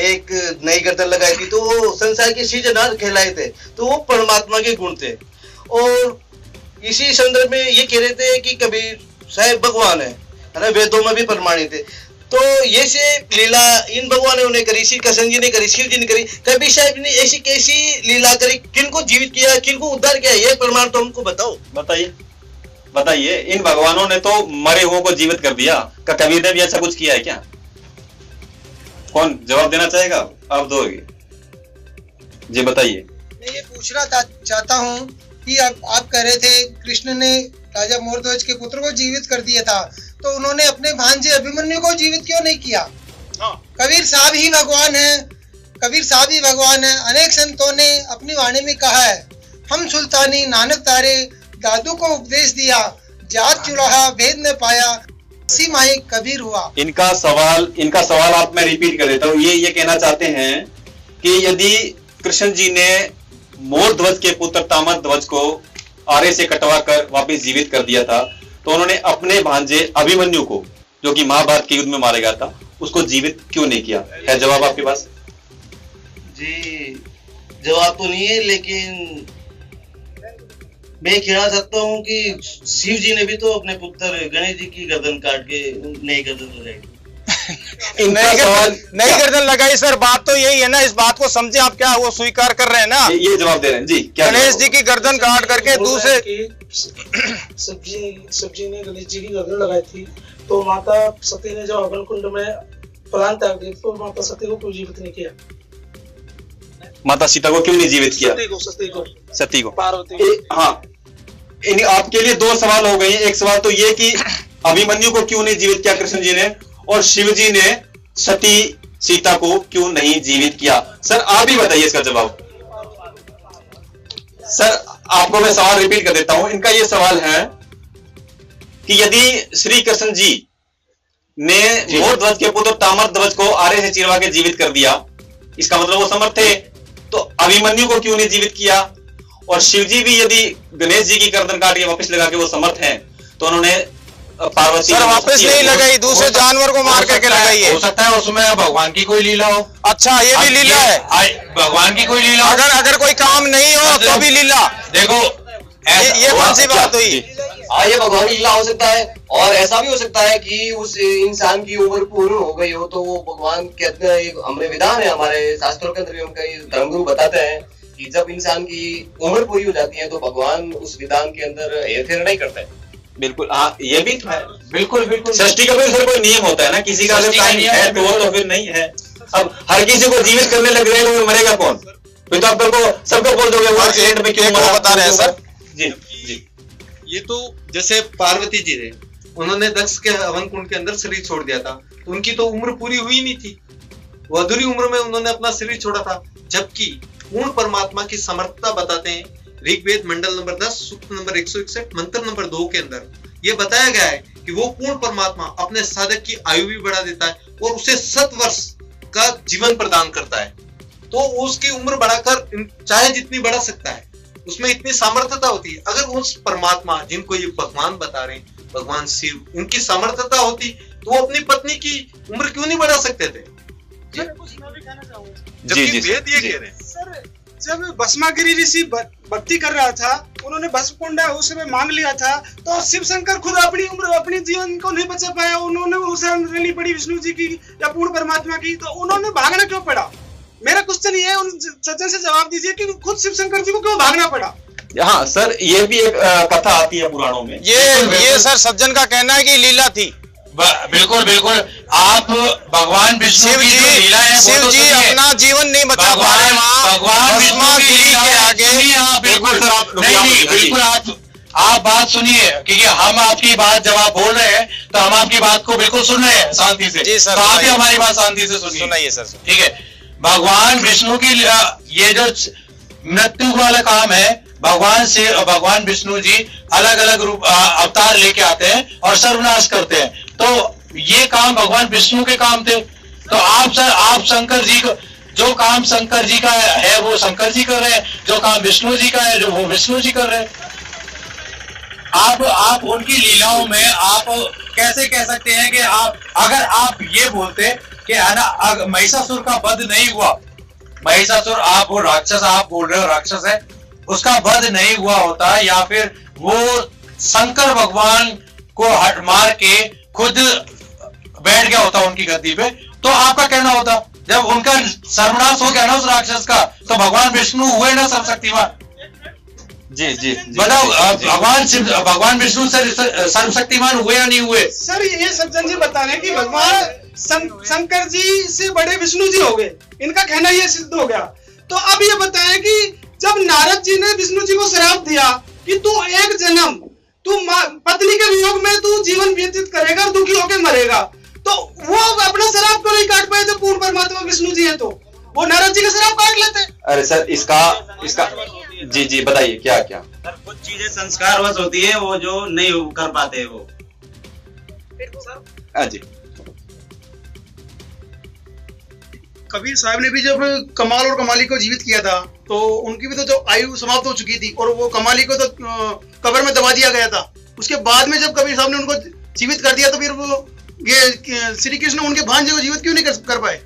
एक नई गर्दन लगाई थी, तो वो संसार के सृजनहार कहलाए थे, तो वो परमात्मा के गुण थे। और इसी संदर्भ में ये कह रहे थे कि कबीर साहब भगवान है ना, वेदों में भी प्रमाणित है। तो ये से लीला इन भगवानों ने करी, श्री कृष्ण जी ने करी, शिव जी ने करी, कबीर साहब ने ऐसी कैसी लीला करी, किनको जीवित किया, किनको उद्धार किया, ये प्रमाण तो हमको बताओ। बताइए। बताइए, इन भगवानों ने तो मरे हुओं को जीवित कर दिया, क्या कबीर ने भी ऐसा कुछ किया है क्या? कौन जवाब देना चाहेगा? आप दोगे जी, बताइए। मैं ये पूछना चाहता हूँ कि आप कह रहे थे कृष्ण ने राजा मोरध्वज के पुत्र को जीवित कर दिया था, तो उन्होंने अपने भांजे अभिमन्यु को जीवित क्यों नहीं किया? कबीर साहब ही भगवान है, कबीर साहब ही भगवान है। अनेक संतों ने अपनी वाणी में कहा है, हम सुल्तानी नानक तारे, दादू को उपदेश दिया, जात चुराहा भेद न पाया, सी माही कबीर हुआ। इनका सवाल आप मैं रिपीट कर देता हूँ। ये कहना चाहते हैं कि यदि कृष्ण जी ने मोरध्वज के पुत्र ताम्रध्वज को आरे से कटवा कर वापिस जीवित कर दिया था, तो उन्होंने अपने भांजे अभिमन्यु को, जो कि महाभारत के युद्ध में मारा गया था, उसको जीवित क्यों नहीं किया? है जवाब आपके पास? जी जवाब तो नहीं है, लेकिन मैं कहना चाहता हूँ कि शिव जी ने भी तो अपने पुत्र गणेश जी की गर्दन काट के नई गर्दन लगाई। नहीं गर्दन लगाई सर, बात तो यही है ना, इस बात को समझे आप, क्या वो स्वीकार कर रहे हैं ना? ये जवाब दे रहे हैं जी। क्या गणेश जी की गर्दन काट करके दूसरे सब्जी ने गणेश जी की गर्दन लगाई थी, तो माता सती ने जब अग्नि कुंड में प्राण त्याग दिए, तो माता सती को क्यों जीवित नहीं किया? माता सीता को क्यों नहीं जीवित किया? सती को पार्वती। हाँ, आपके लिए दो सवाल हो गए। एक सवाल तो ये कि अभिमन्यु को क्यों नहीं जीवित किया कृष्ण जी ने, और शिव जी ने सती सीता को क्यों नहीं जीवित किया? सर आप ही बताइए इसका जवाब। सर आपको मैं सवाल रिपीट कर देता हूं। इनका यह सवाल है कि यदि श्री कृष्ण जी ने मोरध्वज के पुत्र ताम्रध्वज को आरे से चिरवा के जीवित कर दिया, इसका मतलब वो समर्थ थे, तो अभिमन्यु को क्यों नहीं जीवित किया? और शिव जी भी यदि गणेश जी की गर्दन काट के वापस लगा के वो समर्थ हैं, तो उन्होंने पार्वती सर वापस नहीं लगाई, दूसरे जानवर को मार करके लगाई है। हो सकता है उसमें भगवान की कोई लीला हो। अच्छा, ये भी लीला है? भगवान की कोई लीला। अगर कोई काम नहीं हो तो भी लीला। देखो ये कौन सी बात हुई? ये भगवान की लीला हो सकता है, और ऐसा भी हो सकता है कि उस इंसान की उम्र पूर्ण हो गई हो, तो वो भगवान कहते हैं, हमारे विधान है, हमारे शास्त्रों के अंदर भी उनका धर्मगुरु बताते हैं कि जब इंसान की उम्र पूरी हो जाती है तो भगवान उस विधान के अंदर हेरफेर नहीं करते। बिल्कुल, हाँ ये भी है। बिल्कुल बिल्कुल। सृष्टि का भी सर कोई नियम होता है ना, किसी का अगर टाइम है तो वो तो फिर नहीं है। अब हर किसी को जीवित करने लग रहे हैं, मरेगा कौन? फिर तो आप सबको बोल दोगे वो एक्सीडेंट में क्यों मरा, बता रहे हैं सर। जी जी, ये तो जैसे पार्वती जी ने, उन्होंने दक्ष के हवन कुंड के अंदर शरीर छोड़ दिया था, तो उनकी तो उम्र पूरी हुई नहीं थी, वो अधूरी उम्र में उन्होंने अपना शरीर छोड़ा था। जबकि पूर्ण परमात्मा की समर्थता बताते हैं ऋग्वेद मंडल नंबर 10 सूक्त नंबर 161 मंत्र नंबर 2 के अंदर ये बताया गया है कि वो पूर्ण परमात्मा अपने साधक की आयु भी बढ़ा देता है और उसे 7 वर्ष का जीवन प्रदान करता है। तो उसकी उम्र बढ़ाकर चाहे जितनी बढ़ा सकता है, उसमें इतनी सामर्थ्यता होती है। अगर उस परमात्मा जिनको ये भगवान बता रहे हैं, भगवान शिव, उनकी सामर्थ्यता होती तो वो अपनी पत्नी की उम्र क्यों नहीं बढ़ा सकते थे? जबकि वेद ये कह रहे हैं। सर जब भस्मागिरी ऋषि भक्ति कर रहा था, उन्होंने भस्म कुंड उसमें मांग लिया था, तो शिव शंकर खुद अपनी उम्र अपने जीवन को नहीं बचा पाया, उन्होंने उसे लेनी पड़ी विष्णु जी की या पूर्ण परमात्मा की, तो उन्होंने भागना क्यों पड़ा? मेरा क्वेश्चन ये है, उन सज्जन से जवाब दीजिए कि खुद शिव शंकर जी को क्यों भागना पड़ा? हाँ सर, ये भी एक कथा आती है पुराणों में। ये सर सज्जन का कहना है कि लीला थी। बिल्कुल बिल्कुल। आप भगवान विष्णु की जो लीला है, शिव जी अपना जीवन नहीं बचा पा रहे, भगवान विष्णु की लीला के आगे। बिल्कुल नहीं, बिल्कुल आप बात सुनिए, क्योंकि हम आपकी बात जब आप बोल रहे हैं तो हम आपकी बात को बिल्कुल सुन रहे हैं शांति से। जी सर, तो आप भी हमारी बात शांति से सुनिए सर। ठीक है, भगवान विष्णु की ये जो मृत्यु वाला काम है, भगवान विष्णु जी अलग अलग रूप अवतार लेके आते हैं और सर्वनाश करते हैं। तो ये काम भगवान विष्णु के काम थे। तो आप शंकर जी को, जो काम शंकर जी का है वो शंकर जी कर रहे हैं, जो काम विष्णु जी का है जो वो विष्णु जी कर रहे हैं। आप उनकी लीलाओं में आप कैसे कह सकते हैं कि अगर आप ये बोलते कि है ना महिषासुर का वध नहीं हुआ, महिषासुर आप वो राक्षस आप बोल रहे हो राक्षस है, उसका वध नहीं हुआ होता, या फिर वो शंकर भगवान को हट मार के खुद बैठ गया होता उनकी गद्दी पे, तो आपका कहना होता जब उनका सर्वनाश हो गया ना उस राक्षस का, तो भगवान विष्णु हुए ना सर्वशक्तिमान। जी जी बताओ भगवान विष्णु सर्वशक्तिमान हुए या नहीं हुए? सर ये सज्जन जी बता रहे हैं कि भगवान शंकर जी से बड़े विष्णु जी हो गए, इनका कहना ये सिद्ध हो गया। तो अब ये बताएं कि जब नारद जी ने विष्णु जी को श्राप दिया कि तू एक जन्म तू पत्नी के वियोग में तू जीवन व्यतीत करेगा और दुखी होकर मरेगा, तो वो अपना श्राप को नहीं काट पाए थे। पूर्ण परमात्मा विष्णु जी है तो वो नारद जी का श्राप काट लेते। अरे सर इसका जी जी बताइए क्या क्या। सर कुछ चीजें संस्कारवश होती है वो जो नहीं कर पाते वो। हाँ जी। कबीर साहब ने भी जब कमाल और कमाली को जीवित किया था तो उनकी भी तो जो आयु समाप्त हो चुकी थी और वो कमाली को तो कब्र में दबा दिया गया था। उसके बाद में जब कबीर साहब ने उनको जीवित कर दिया तो फिर वो ये श्री कृष्ण उनके भांजे को जीवित क्यों नहीं कर पाए?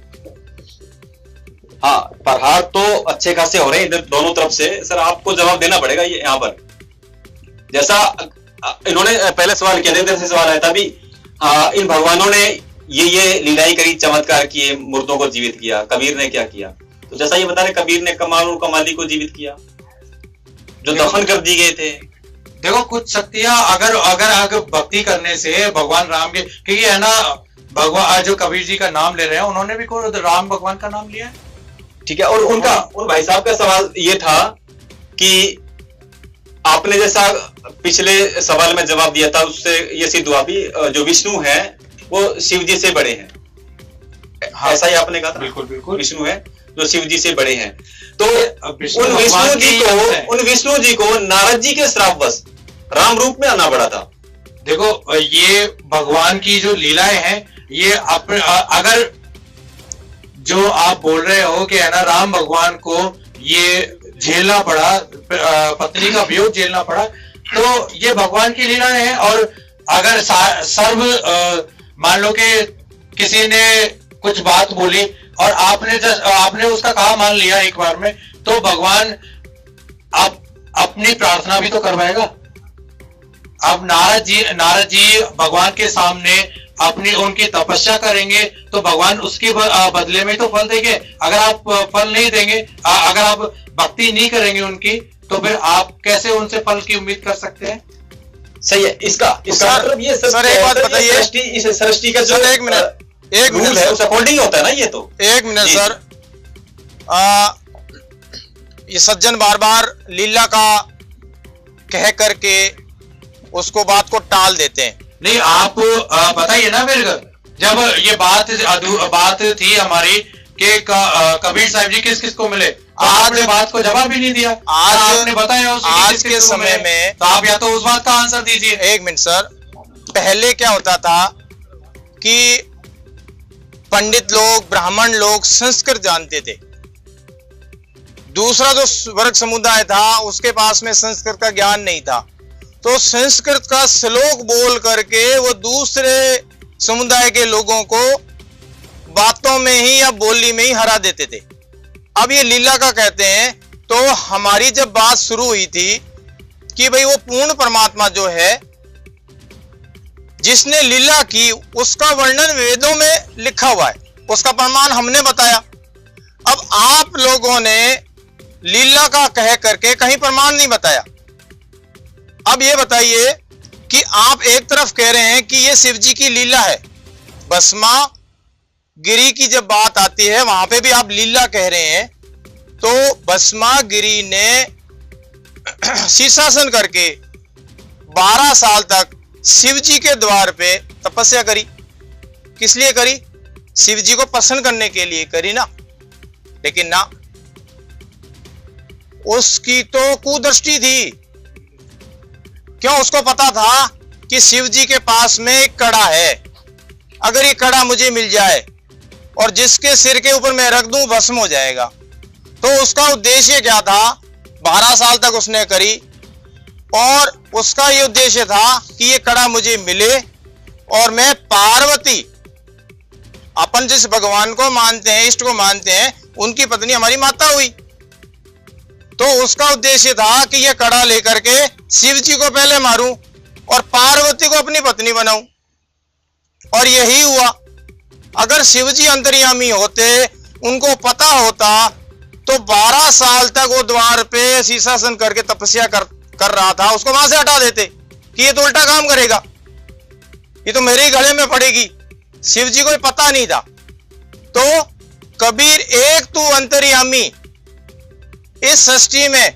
हाँ प्रहार तो अच्छे खासे हो रहे हैं इधर दोनों तरफ से। सर आपको जवाब देना पड़ेगा ये यहाँ पर। जैसा इन्होंने पहले सवाल किया था, इधर से सवाल आया था अभी। हाँ इन भगवानों ने ये लीलाएं करी, चमत्कार किए, मुर्दों को जीवित किया। कबीर ने क्या किया? तो जैसा ये बता रहे कबीर ने कमाल और कमाली को जीवित किया जो दफन कर दिए गए थे। देखो कुछ शक्तियां अगर भक्ति करने से भगवान राम के, क्योंकि है ना भगवान जो कबीर जी का नाम ले रहे हैं उन्होंने भी राम भगवान का नाम लिया है, ठीक है। और उन भाई साहब का सवाल ये था कि आपने जैसा पिछले सवाल में जवाब दिया था उससे ये सिद्ध हुआ भी जो विष्णु है वो शिव जी से बड़े हैं। हाँ, ऐसा ही आपने कहा था। बिल्कुल बिल्कुल विष्णु है जो शिव जी से बड़े हैं। तो उन विष्णु जी को नारद जी के श्रापवश राम रूप में आना पड़ा था। देखो ये भगवान की जो लीलाएं हैं ये अगर जो आप बोल रहे हो कि है ना राम भगवान को ये झेलना पड़ा, पत्नी का वियोग झेलना पड़ा, तो ये भगवान की लीलाएं हैं। और अगर मान लो कि किसी ने कुछ बात बोली और आपने उसका कहा मान लिया एक बार में, तो भगवान आप अपनी प्रार्थना भी तो करवाएगा। अब नारद जी भगवान के सामने उनकी तपस्या करेंगे तो भगवान उसके बदले में तो फल देंगे। अगर आप फल नहीं देंगे, अगर आप भक्ति नहीं करेंगे उनकी, तो फिर आप कैसे उनसे फल की उम्मीद कर सकते हैं? सही है। इसका मतलब ये सर एक बात बताइए, इस सृष्टि का जो एक मिनट है उस अकॉर्डिंग होता है ना ये तो। एक मिनट सर, ये सज्जन बार बार लीला का कह करके उसको बात को टाल देते हैं। नहीं आप बताइए ना मेरे घर, जब ये बात थी हमारी कि कबीर साहब जी किस किस को मिले, आपने बात को जवाब भी नहीं दिया। आज आपने बताया आज के समय में, तो आप या तो उस बात का आंसर दीजिए। एक मिनट सर, पहले क्या होता था कि पंडित लोग, ब्राह्मण लोग संस्कृत जानते थे। दूसरा जो वर्ग समुदाय था उसके पास में संस्कृत का ज्ञान नहीं था, तो संस्कृत का श्लोक बोल करके वो दूसरे समुदाय के लोगों को बातों में ही या बोली में ही हरा देते थे। अब ये लीला का कहते हैं, तो हमारी जब बात शुरू हुई थी कि भाई वो पूर्ण परमात्मा जो है जिसने लीला की उसका वर्णन वेदों में लिखा हुआ है, उसका प्रमाण हमने बताया। अब आप लोगों ने लीला का कह करके कहीं प्रमाण नहीं बताया। अब ये बताइए कि आप एक तरफ कह रहे हैं कि ये शिव जी की लीला है, भस्मा गिरी की जब बात आती है वहां पे भी आप लीला कह रहे हैं, तो भस्मा गिरी ने शीर्षासन करके 12 साल तक शिव जी के द्वार पे तपस्या करी। किस लिए करी? शिव जी को प्रसन्न करने के लिए करी ना। लेकिन ना, उसकी तो कुदृष्टि थी। क्यों? उसको पता था कि शिव जी के पास में एक कड़ा है, अगर ये कड़ा मुझे मिल जाए और जिसके सिर के ऊपर मैं रख दूं भस्म हो जाएगा। तो उसका उद्देश्य क्या था? 12 साल तक उसने करी और उसका ये उद्देश्य था कि ये कड़ा मुझे मिले और मैं पार्वती, अपन जिस भगवान को मानते हैं, इष्ट को मानते हैं, उनकी पत्नी हमारी माता हुई। तो उसका उद्देश्य था कि ये कड़ा लेकर के शिव जी को पहले मारूं और पार्वती को अपनी पत्नी बनाऊं। और यही हुआ। अगर शिव जी अंतर्यामी होते, उनको पता होता, तो 12 साल तक वो द्वार पे शीर्षासन करके तपस्या कर रहा था उसको वहां से हटा देते कि ये तो उल्टा काम करेगा, ये तो मेरे ही गले में पड़ेगी। शिव जी को पता नहीं था। तो कबीर एक तू अंतर्यामी, इस सृष्टि में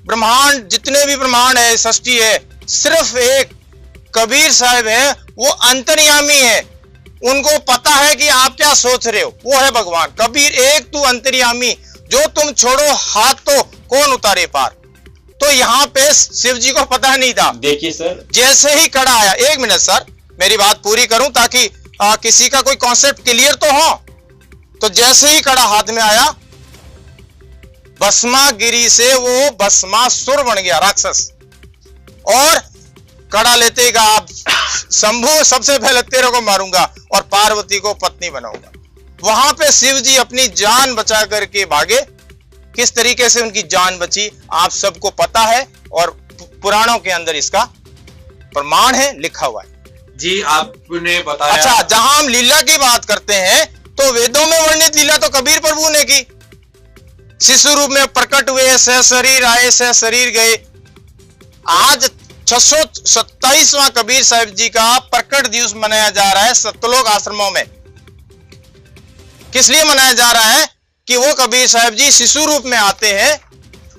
ब्रह्मांड जितने भी ब्रह्मांड है, सृष्टि है, सिर्फ एक कबीर साहब है, वो अंतर्यामी है। उनको पता है कि आप क्या सोच रहे हो, वो है भगवान। कबीर एक तू अंतर्यामी, जो तुम छोड़ो हाथ तो कौन उतारे पार। तो यहाँ पे शिव जी को पता नहीं था। देखिए सर, जैसे ही कड़ा आया, एक मिनट सर मेरी बात पूरी करूं ताकि किसी का कोई कॉन्सेप्ट क्लियर तो हो। तो जैसे ही कड़ा हाथ में आया, भस्मागिरी से वो भस्मासुर बन गया, राक्षस। और कड़ा लेते का आप शंभु सबसे पहले तेरे को मारूंगा और पार्वती को पत्नी बनाऊंगा। वहां पे शिव जी अपनी जान बचा करके भागे। किस तरीके से उनकी जान बची आप सबको पता है और पुराणों के अंदर इसका प्रमाण है, लिखा हुआ है। जी आपने बताया। अच्छा, जहां हम लीला की बात करते हैं तो वेदों में वर्णित लीला तो कबीर प्रभु ने की। शिशु रूप में प्रकट हुए, सह शरीर आए, सह शरीर गए। आज 627वां कबीर साहिब जी का प्रकट दिवस मनाया जा रहा है सतलोक आश्रमों में। किस लिए मनाया जा रहा है कि वो कबीर साहिब जी शिशु रूप में आते हैं,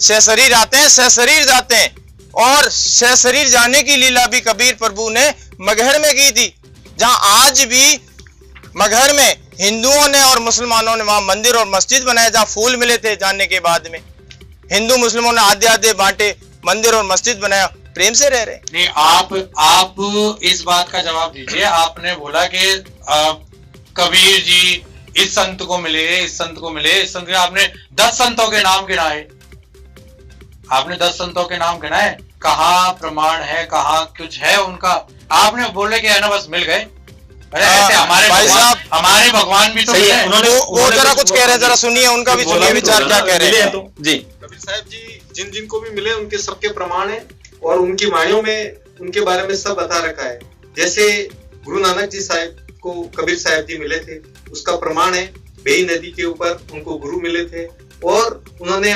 सह शरीर आते हैं, सह शरीर जाते हैं। और सह शरीर जाने की लीला भी कबीर प्रभु ने मगहर में की थी। जहां आज भी मगहर में हिंदुओं ने और मुसलमानों ने वहां मंदिर और मस्जिद बनाए, जहां फूल मिले थे जाने के बाद में। हिंदू मुस्लिमों ने आधे आधे बांटे, मंदिर और मस्जिद बनाया, प्रेम से रह रहे। नहीं, आप इस बात का जवाब दीजिए। आपने बोला कि कबीर जी इस संत को मिले, इस संत को मिले, इस संत के, आपने 10 संतों के नाम गिनाए। आपने 10 संतों के नाम गिनाए, कहाँ प्रमाण है, कहाँ कुछ है उनका? आपने बोले कि है ना बस मिल गए। अरे ऐसे हमारे भगवान भी तो है। वो जरा कुछ कह रहे हैं, जरा सुनिए उनका भी, सुनिए विचार क्या कह रहे हैं। तो जी कबीर साहब जी जिन जिन को भी मिले उनके सबके प्रमाण है और उनकी वाणियों में उनके बारे में सब बता रखा है। जैसे गुरु नानक जी साहब को कबीर साहब जी मिले थे, उसका प्रमाण है बेई नदी के ऊपर उनको गुरु मिले थे। और उन्होंने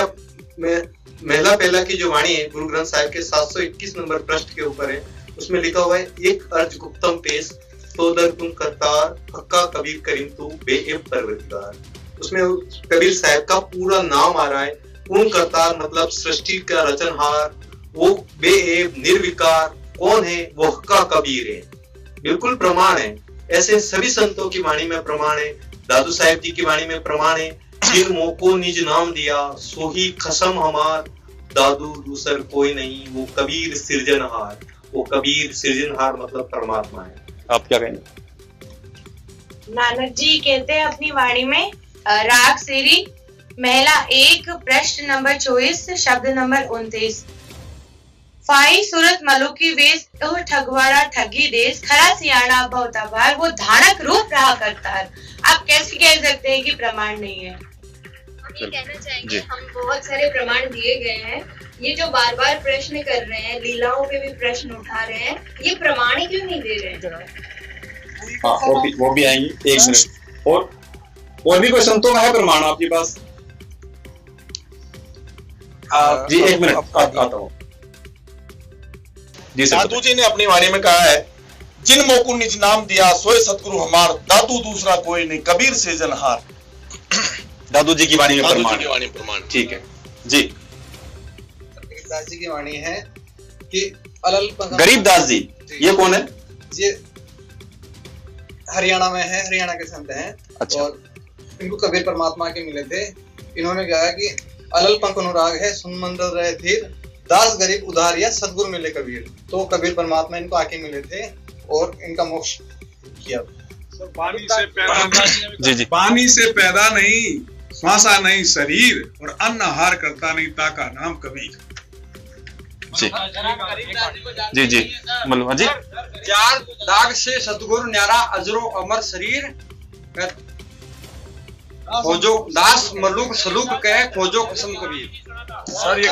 महिला पहला की जो वाणी है गुरु ग्रंथ साहिब के 721 नंबर पृष्ठ के ऊपर है, उसमें लिखा हुआ है, एक अर्ज गुप्तम पेश तो दर कुन करतार हक्का कबीर करीम तू बेएब परवरदिगार। उसमें कबीर साहब का पूरा नाम आ रहा है। कुन करतार मतलब सृष्टि का रचनहार, वो बेएब निर्विकार कौन है, वो हक्का कबीर है। बिल्कुल प्रमाण है। ऐसे सभी संतों की वाणी में प्रमाण है। दादू साहेब जी की वाणी में प्रमाण है, जिन मोको निज नाम दिया सोही खसम हमार, दादू दूसर कोई नहीं, वो कबीर सृजनहार। वो कबीर सृजनहार मतलब परमात्मा है। आप क्या कहेंगे? नानक जी कहते हैं अपनी वाणी में, राग सीरी महिला 1 प्रश्न नंबर 24 शब्द नंबर 29। फाई सूरत मलुकी वेश तो ठगवाड़ा ठगी देश, खरा सियाणा बहुताबार, वो धानक रूप रहा करता है। आप कैसे कह सकते हैं कि प्रमाण नहीं है? हम ये कहना चाहेंगे, हम बहुत सारे प्रमाण दिए गए हैं। ये जो बार बार प्रश्न कर रहे हैं, लीलाओं पे भी प्रश्न उठा रहे हैं, ये प्रमाण क्यों नहीं दे रहे हैं? हाँ, वो भी आएंगे। एक मिनट और भी कोई संतों का है प्रमाण आपके पास? जी एक मिनट आता हूँ। दादू जी ने अपनी वाणी में कहा है, जिन मोकू निज नाम दिया सोए सतगुरु हमार, दादू दूसरा कोई नहीं, कबीर सृजनहार। दादू जी की वाणी में प्रमाण। ठीक है जी। गरीबदास जी की वाणी है कि अलल गरीबदास जी, ये कौन है? ये हरियाणा में है, हरियाणा के संत हैं। अच्छा। और इनको कबीर परमात्मा के मिले थे। इन्होंने कहा कि अलल पंख अनुराग है सुन मंडल रहे धीर, दास गरीब उधारिया सदगुरु मिले कबीर। तो कबीर परमात्मा इनको आके मिले थे और इनका मोक्ष किया। पानी से पैदा जी पानी से पैदा नहीं, श्वासा नहीं शरीर, और अन्न आहार करता नहीं, ताका नाम कबीर। जी जी मल्लू जी। चार दाग से सतगुरु न्यारा अजरो अमर शरीर, खोजो दास मलुक सलूक कहे खोजो कसम कबीर। सर ये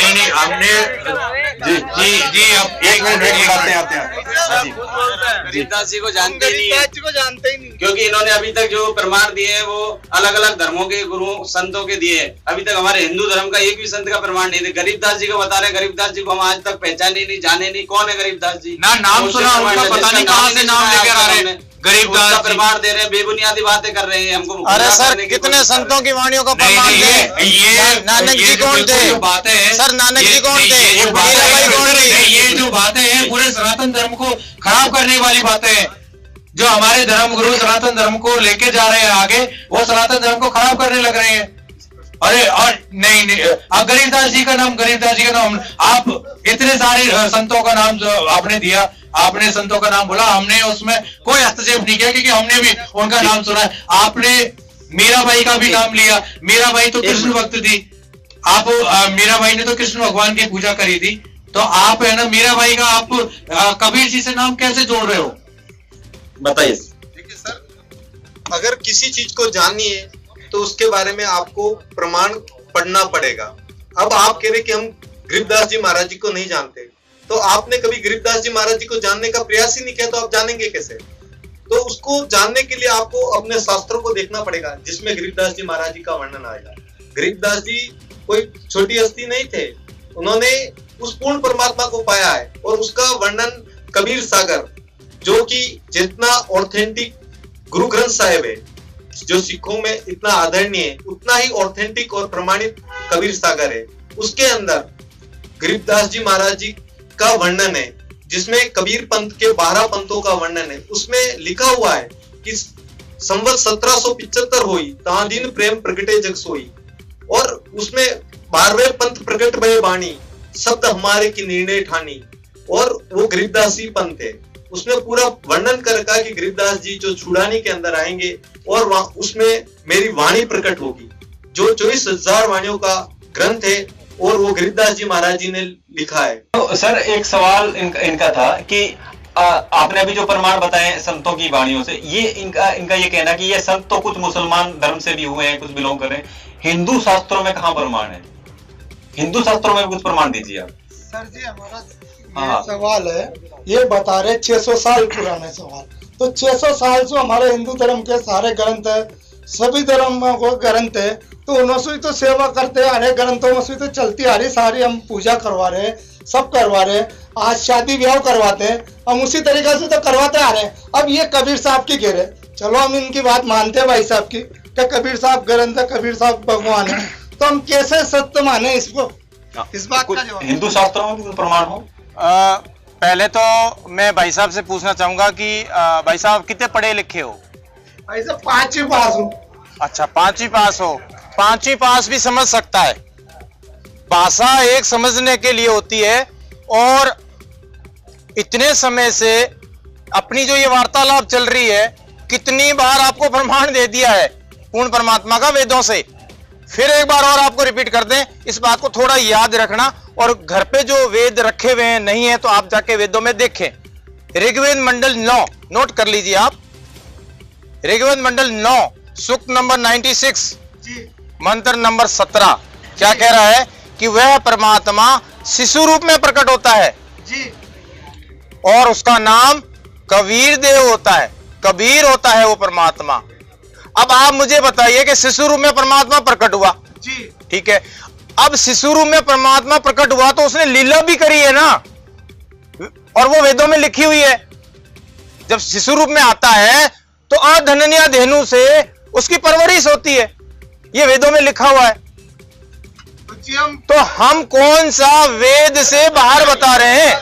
नहीं हमने जी अब एक मिनट आते हैं गरीबदास जी को जानते ही नहीं, क्योंकि इन्होंने अभी तक जो प्रमाण दिए हैं वो अलग अलग धर्मों के गुरुओं संतों के दिए हैं। अभी तक हमारे हिंदू धर्म का एक भी संत का प्रमाण नहीं थे। गरीबदास जी को बता रहे, गरीबदास जी को हम आज तक पहचाने नहीं, जाने नहीं, कौन है गरीबदास जी ना, नाम सुना उनका, पता नहीं कहां से नाम लेकर आ रहे हैं। गरीबदास का प्रमाण दे रहे हैं, बेबुनियादी बातें कर रहे हैं हमको। अरे सर कितने संतों की वाणियों का प्रमाण दे। ये नानक जी कौन थे? बातें हैं सर नानक जी कौन थे? मीराबाई कौन थी? ये जो बातें हैं पूरे सनातन धर्म को खराब करने वाली बातें हैं। जो हमारे धर्म गुरु सनातन धर्म को लेके जा रहे हैं आगे, वो सनातन धर्म को खराब करने लग रहे हैं। अरे और नहीं आप गरीबदास जी का नाम आप इतने सारे संतों का नाम जो आपने दिया, आपने संतों का नाम बोला, हमने उसमें कोई हस्तक्षेप नहीं किया क्योंकि हमने भी उनका नाम सुना है। आपने मीराबाई का भी नाम लिया, मीराबाई तो कृष्ण भक्त थी, आप मीराबाई ने तो कृष्ण भगवान की पूजा करी थी, तो आप है ना मीराबाई का आप कबीर जी से नाम कैसे जोड़ रहे हो? बताइए। देखिए सर, अगर किसी चीज को जाननी है तो उसके बारे में आपको प्रमाण पढ़ना पड़ेगा। अब आप कह रहे कि हम गरीबदास जी महाराज जी को नहीं जानते, तो आपने कभी गरीबदास जी महाराज जी को जानने का प्रयास ही नहीं किया, तो आप जानेंगे कैसे? तो उसको जानने के लिए आपको अपने शास्त्रों को देखना पड़ेगा, जिसमें गरीबदास जी महाराज जी का वर्णन आएगा। गरीबदास जी कोई छोटी हस्ती नहीं थे, उन्होंने उस पूर्ण परमात्मा को पाया है, और उसका वर्णन कबीर सागर, जो कि जितना ऑथेंटिक गुरु ग्रंथ साहिब है, जो सिखों में इतना आदरणीय है, उतना ही ऑथेंटिक और प्रमाणित कबीर सागर है। उसके अंदर गरीबदास जी महाराज जी का वर्णन है, जिसमें कबीर पंथ के 12 पंथों का वर्णन है। उसमें लिखा हुआ है कि संवत 1775 हुई तांदीन प्रेम प्रगटे जग सोई, और उसमें 12वें पंथ प्रगट भय बाणी शब्द हमारे की निर्णय ठानी, और वो गरीबदासी पंथ है। उसमें पूरा वर्णन कर रखा कि गरीबदास जी जो छुड़ानी के अंदर आएंगे और उसमें मेरी वाणी प्रकट होगी, जो 24,000 वाणियों का ग्रंथ है, और वो गरीबदास जी महाराज जी ने लिखा है। तो सर एक सवाल इनका था कि आपने अभी जो प्रमाण बताए संतों की वाणियों से, ये इनका ये कहना कि ये संत तो कुछ मुसलमान धर्म से भी हुए हैं, कुछ बिलोंग कर रहे हैं, हिंदू शास्त्रों में कहाँ प्रमाण है? हिंदू शास्त्रों में कुछ प्रमाण दीजिए आप। सर जी हमारा ये सवाल है, ये बता रहे 600 साल पुराने सवाल, तो 600 साल से हमारे हिंदू धर्म के सारे ग्रंथ है, सभी धर्मों को ग्रंथ है, तो उन्होंने से तो सेवा करते हैं, अनेक ग्रंथों में से तो चलती आ रही, सारी हम पूजा करवा रहे हैं, सब करवा रहे हैं, आज शादी ब्याह करवाते हैं, हम उसी तरीके से तो करवाते आ रहे हैं। अब ये कबीर साहब की कह रहे, चलो हम इनकी बात मानते हैं भाई साहब की, क्या कबीर साहब ग्रंथ है, कबीर साहब भगवान है, तो हम कैसे सत्य माने इसको? इस बात का जवाब हिंदू शास्त्रों में प्रमाण हो। पहले तो मैं भाई साहब से पूछना चाहूंगा कि भाई साहब कितने पढ़े लिखे हो? भाई साहब 5वीं पास हूँ। अच्छा 5वीं पास हो, 5वीं पास भी समझ सकता है। भाषा एक समझने के लिए होती है, और इतने समय से अपनी जो ये वार्तालाप चल रही है, कितनी बार आपको प्रमाण दे दिया है पूर्ण परमात्मा का वेदों से। फिर एक बार और आपको रिपीट कर दें, इस बात को थोड़ा याद रखना, और घर पे जो वेद रखे हुए हैं नहीं है तो आप जाके वेदों में देखें। ऋग्वेद मंडल 9 नोट कर लीजिए आप, ऋग्वेद मंडल 9 सूक्त नंबर 96 मंत्र नंबर 17 क्या कह रहा है कि वह परमात्मा शिशु रूप में प्रकट होता है जी, और उसका नाम कबीर देव होता है, कबीर होता है वो परमात्मा। अब आप मुझे बताइए कि शिशु रूप में परमात्मा प्रकट हुआ जी, ठीक है, अब शिशु रूप में परमात्मा प्रकट हुआ तो उसने लीला भी करी है ना, और वो वेदों में लिखी हुई है। जब शिशु रूप में आता है तो अधन्या धेनु से उसकी परवरिश होती है, ये वेदों में लिखा हुआ है। तो हम कौन सा वेद से बाहर बता रहे हैं?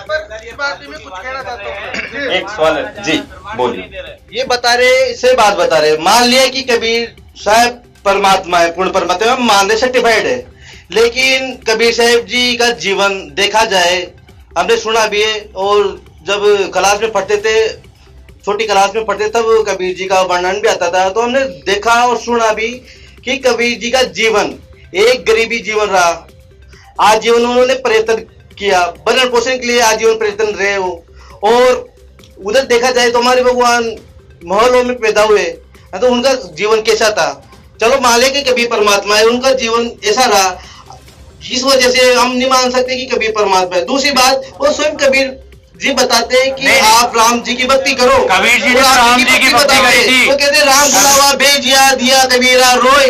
एक सवाल है जी, बोलिए। ये बता रहे, इससे बात बता रहे, मान लिया कि कबीर साहब परमात्मा है, पूर्ण परमात्मा है, मानने सर्टिफाइड है, लेकिन कबीर साहब जी का जीवन देखा जाए, हमने सुना भी है, और जब क्लास में पढ़ते थे, छोटी क्लास में पढ़ते तब कबीर जी का वर्णन भी आता था, तो हमने देखा और सुना भी कि कबीर जी का जीवन एक गरीबी जीवन रहा, आजीवन उन्होंने प्रयत्न किया, भरण पोषण के लिए आजीवन प्रयत्न रहे हो, और उधर देखा जाए तो हमारे भगवान महलों में पैदा हुए, तो उनका जीवन कैसा था? चलो मान ले कि कबीर परमात्मा है, उनका जीवन ऐसा रहा, इस वजह से हम नहीं मान सकते कि कबीर परमात्मा है। दूसरी बात, वो स्वयं कबीर जी बताते हैं कि आप राम जी की भक्ति करो। कबीर जी ने राम जी की भक्ति करी थी। वो कहते राम बुलावा भेजिया दिया कबीरा रोए,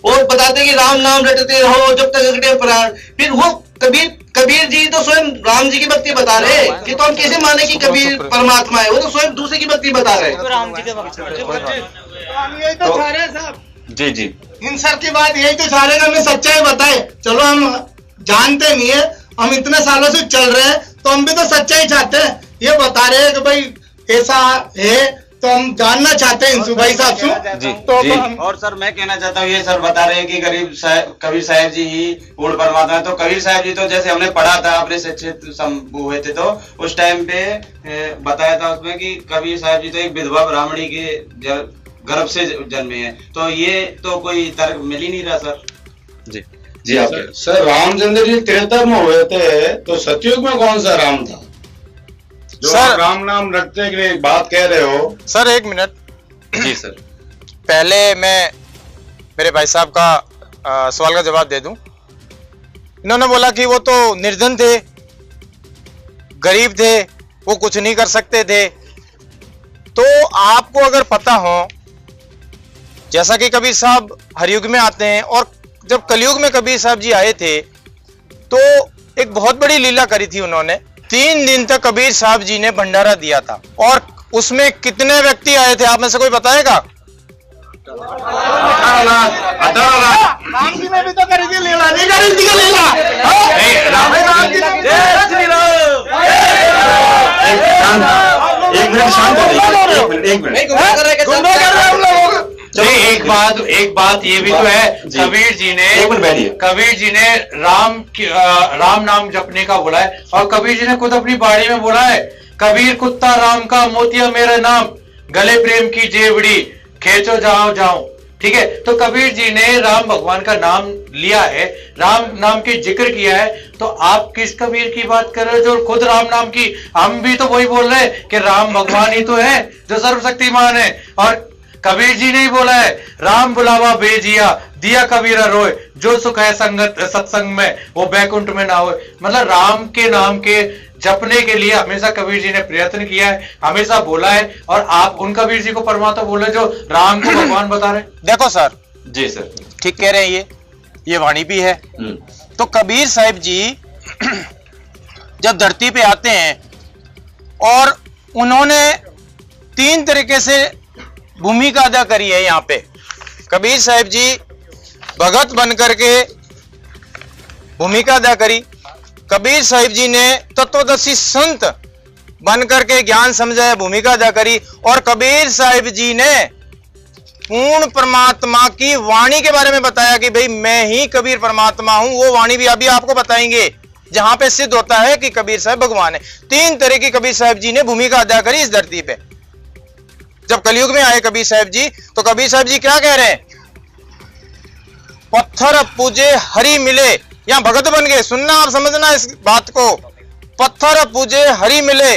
और बताते कि राम नाम रटते रहो जब तक अगड़े प्राण। फिर वो कबीर जी तो स्वयं राम जी की भक्ति बता रहे हैं कि तो हम कैसे माने कि कबीर परमात्मा है, वो तो स्वयं दूसरे की भक्ति बता रहे हैं। हम यही तो चाह रहे हैं साहब। जी जी, इन सब की बात यही तो चाह रहे हैं, हमें सच्चाई बताए। चलो हम जानते नहीं है, हम इतने सालों से चल रहे हैं, तो हम भी तो सच्चाई चाहते हैं। ये बता रहे हैं कि भाई ऐसा है, तो हम जानना चाहते हैं इंसु भाई साहब से। तो जी। और सर मैं कहना चाहता हूँ, ये सर बता रहे हैं कि कबीर साहब जी ही पूर्ण परमात्मा है। तो कबीर साहब जी तो जैसे हमने पढ़ा था, अपने शिक्षित हुए थे, तो उस टाइम पे बताया था उसमें कि कबीर साहब जी तो एक विधवा ब्राह्मणी के गर्भ से जन्मे हैं। तो ये तो कोई तर्क मिल ही नहीं रहा सर। जी जी, आप सर रामचंद्र जी त्रेता में हुए थे, तो सतयुग में कौन सा राम था जो सर, राम नाम रखते के लिए बात कह रहे हो? सर एक मिनट। जी सर, पहले मैं मेरे भाई साहब का सवाल का जवाब दे दूं। इन्होंने बोला कि वो तो निर्धन थे, गरीब थे, वो कुछ नहीं कर सकते थे। तो आपको अगर पता हो, जैसा कि कबीर साहब हरयुग में आते हैं, और जब कलयुग में कबीर साहब जी आए थे तो एक बहुत बड़ी लीला करी थी उन्होंने। 3 दिन तक कबीर साहब जी ने भंडारा दिया था, और उसमें कितने व्यक्ति आए थे आप में से कोई बताएगा? 18 लाख। राम जी ने भी तो करी थी लीला, नहीं करी थी लीला। एक मिनट शांत हो जाइए, एक मिनट। एक बात ये भी तो है, कबीर जी ने राम नाम जपने का बोला है, और कबीर जी ने खुद अपनी बाणी में बोला है, कबीर कुत्ता राम का मोतिया मेरा नाम, गले प्रेम की जेवड़ी खेचो जाओ जाओ। ठीक है, तो कबीर जी ने राम भगवान का नाम लिया है, राम नाम की जिक्र किया है। तो आप किस कबीर की बात कर रहे हो जो खुद राम नाम की? हम भी तो वही बोल रहे हैं कि राम भगवान ही तो है जो सर्वशक्तिमान है, और कबीर जी ने ही बोला है, राम बुलावा भेजिया दिया कबीरा रोए, जो सुख है संगत सत्संग में वो बैकुंठ में ना होए। मतलब राम के नाम के जपने के लिए हमेशा कबीर जी ने प्रयत्न किया है, हमेशा बोला है, और आप उन कबीर जी को परमात्मा बोले जो राम को भगवान बता रहे। देखो सर, जी सर, ठीक कह रहे हैं, ये वाणी भी है। तो कबीर साहब जी जब धरती पे आते हैं, और उन्होंने 3 तरीके से भूमिका अदा करी है। यहाँ पे कबीर साहब जी भगत बन करके भूमिका अदा करी, कबीर साहब जी ने तत्वदर्शी संत बन करके ज्ञान समझाया, भूमिका अदा करी, और कबीर साहब जी ने पूर्ण परमात्मा की वाणी के बारे में बताया कि भाई मैं ही कबीर परमात्मा हूं। वो वाणी भी अभी आपको बताएंगे, जहां पे सिद्ध होता है कि कबीर साहब भगवान है। 3 तरह की कबीर साहब जी ने भूमिका अदा करी इस धरती पे। जब कलयुग में आए कबीर साहब जी, तो कबीर साहब जी क्या कह रहे हैं? पत्थर पूजे हरि मिले, यहां भगत बन गए। सुनना, आप समझना इस बात को। पत्थर पूजे हरि मिले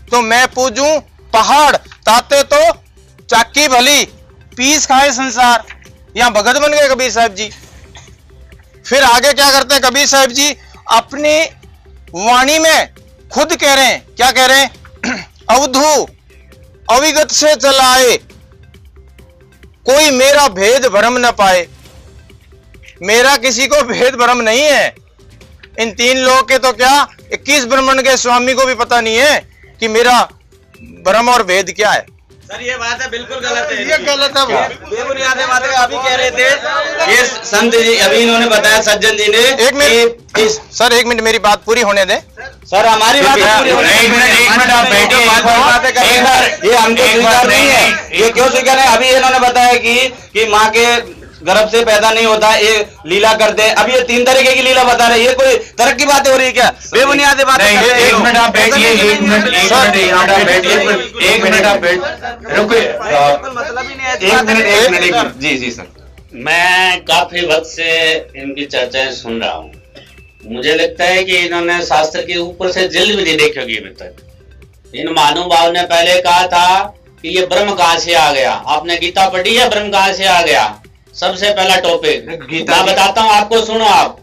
तो मैं पूजूं पहाड़, ताते तो चाकी भली पीस खाए संसार। यहां भगत बन गए कबीर साहब जी। फिर आगे क्या करते हैं कबीर साहब जी? अपनी वाणी में खुद कह रहे हैं, क्या कह रहे हैं? अवधू अविगत से चलाए, कोई मेरा भेद भ्रम न पाए। मेरा किसी को भेद भ्रम नहीं है। इन 3 लोगों के तो क्या 21 ब्रह्मांड के स्वामी को भी पता नहीं है कि मेरा भ्रम और भेद क्या है। सर ये बात है, बिल्कुल गलत है। ये गलत है, बेबुनियाद बातें अभी कह रहे थे ये संत जी, अभी इन्होंने बताया सज्जन जी ने। एक मिनट सर, 1 मिनट मेरी बात पूरी होने दें। सर हमारी बात पूरी होने दें। 1 मिनट आप बैठिए। ये हमको स्वीकार नहीं है, ये क्यों स्वीकार है? अभी इन्होंने बताया कि माँ के गर्भ से पैदा नहीं होता, ये लीला करते हैं। अब ये 3 तरीके की लीला बता रहे हैं, ये कोई तरक की बातें हो रही है क्या? बेबुनियाद बातें। 1 मिनट आप बैठिए, 1 मिनट आप बैठिए, 1 मिनट आप बैठ रुकिए, 1 मिनट। जी जी सर, मैं काफी वक्त से इनकी चर्चाएं सुन रहा हूँ। मुझे लगता है कि इन्होंने शास्त्र के ऊपर से जल्द भी नहीं देखी होगी अभी तक। इन महानुभाव ने पहले कहा था कि ये ब्रह्म कहां से आ गया। आपने गीता पढ़ी है, ब्रह्म कहां से आ गया? सबसे पहला टॉपिक मैं बताता हूँ आपको, सुनो आप।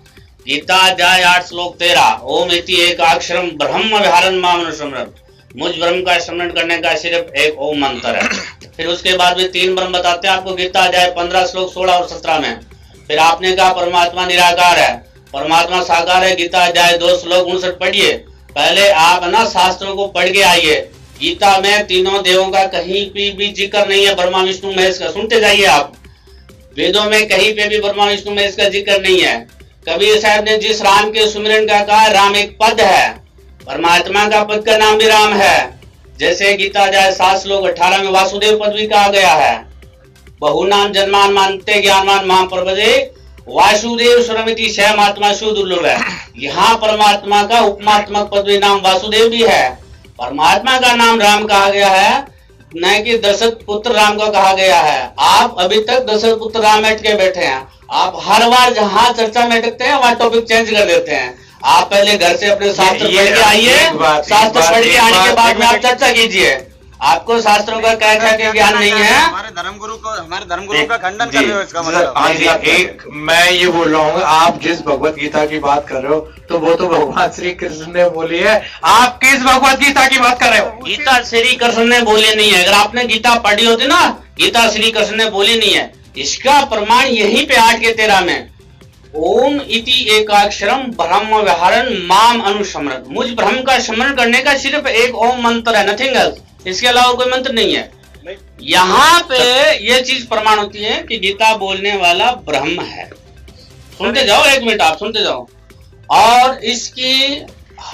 गीता अध्याय 8 श्लोक 13, ओम इति एकाक्षरम ब्रह्म विहारन माम अनुस्मरन्, मुझ ब्रह्म का स्मरण करने का सिर्फ एक ओम मंत्र है। फिर उसके बाद में 3 ब्रह्म बताते हैं आपको गीता अध्याय 15 श्लोक 16 और 17 में। फिर आपने कहा परमात्मा निराकार है, परमात्मा साकार है, गीता अध्याय 2 श्लोक 59 पढ़िए। पहले आप ना शास्त्रों को पढ़ के आइए। गीता में तीनों देवों का कहीं भी जिक्र नहीं है, ब्रह्मा विष्णु महेश का। सुनते जाइए आप, वेदों में कहीं पे भी ब्रह्मा विष्णु महेश का जिक्र नहीं है। कबीर साहब ने जिस राम के सुमिरन का कहा, राम एक पद है, परमात्मा का पद का नाम भी राम है। जैसे गीता अध्याय 7 श्लोक 18 में वासुदेव पद भी कहा गया है। बहु नाम जन्मान मानते ज्ञानवान माम प्रपदे, वासुदेव स्वरमिति स्वयं आत्मा शु दुर्लभ है। यहाँ परमात्मा का उपमात्मक पद भी नाम वासुदेव भी है। परमात्मा का नाम राम कहा गया है, न कि दशरथ पुत्र राम को कहा गया है। आप अभी तक दशरथ पुत्र राम अटके बैठे हैं। आप हर बार जहाँ चर्चा में अटकते हैं वहाँ टॉपिक चेंज कर देते हैं। आप पहले घर से अपने शास्त्र पढ़ के आइए, शास्त्र पढ़ के आने के बाद में आप चर्चा कीजिए। आपको शास्त्रों का क्या ज्ञान नहीं है। हमारे धर्मगुरु का खंडन कर रहे हो, इसका मतलब। हाँ जी, एक मैं ये बोल रहा हूँ, आप जिस भगवत गीता की बात कर रहे हो तो वो तो भगवान श्री कृष्ण ने बोली है। आप किस भगवत गीता की बात कर रहे हो? गीता श्री कृष्ण ने बोली नहीं है। अगर आपने गीता पढ़ी होती ना, गीता श्री कृष्ण ने बोली नहीं है। इसका प्रमाण यहीं पे 8 के 13 में, ओम इति एकाक्षरम ब्रह्म विहारन माम अनुस्मरन्, मुझ ब्रह्म का स्मरण करने का सिर्फ एक ओम मंत्र है, नथिंग एल्स। इसके अलावा कोई मंत्र नहीं है। यहाँ पे ये चीज प्रमाण होती है कि गीता बोलने वाला ब्रह्म है। सुनते जाओ, 1 मिनट आप सुनते जाओ। और इसकी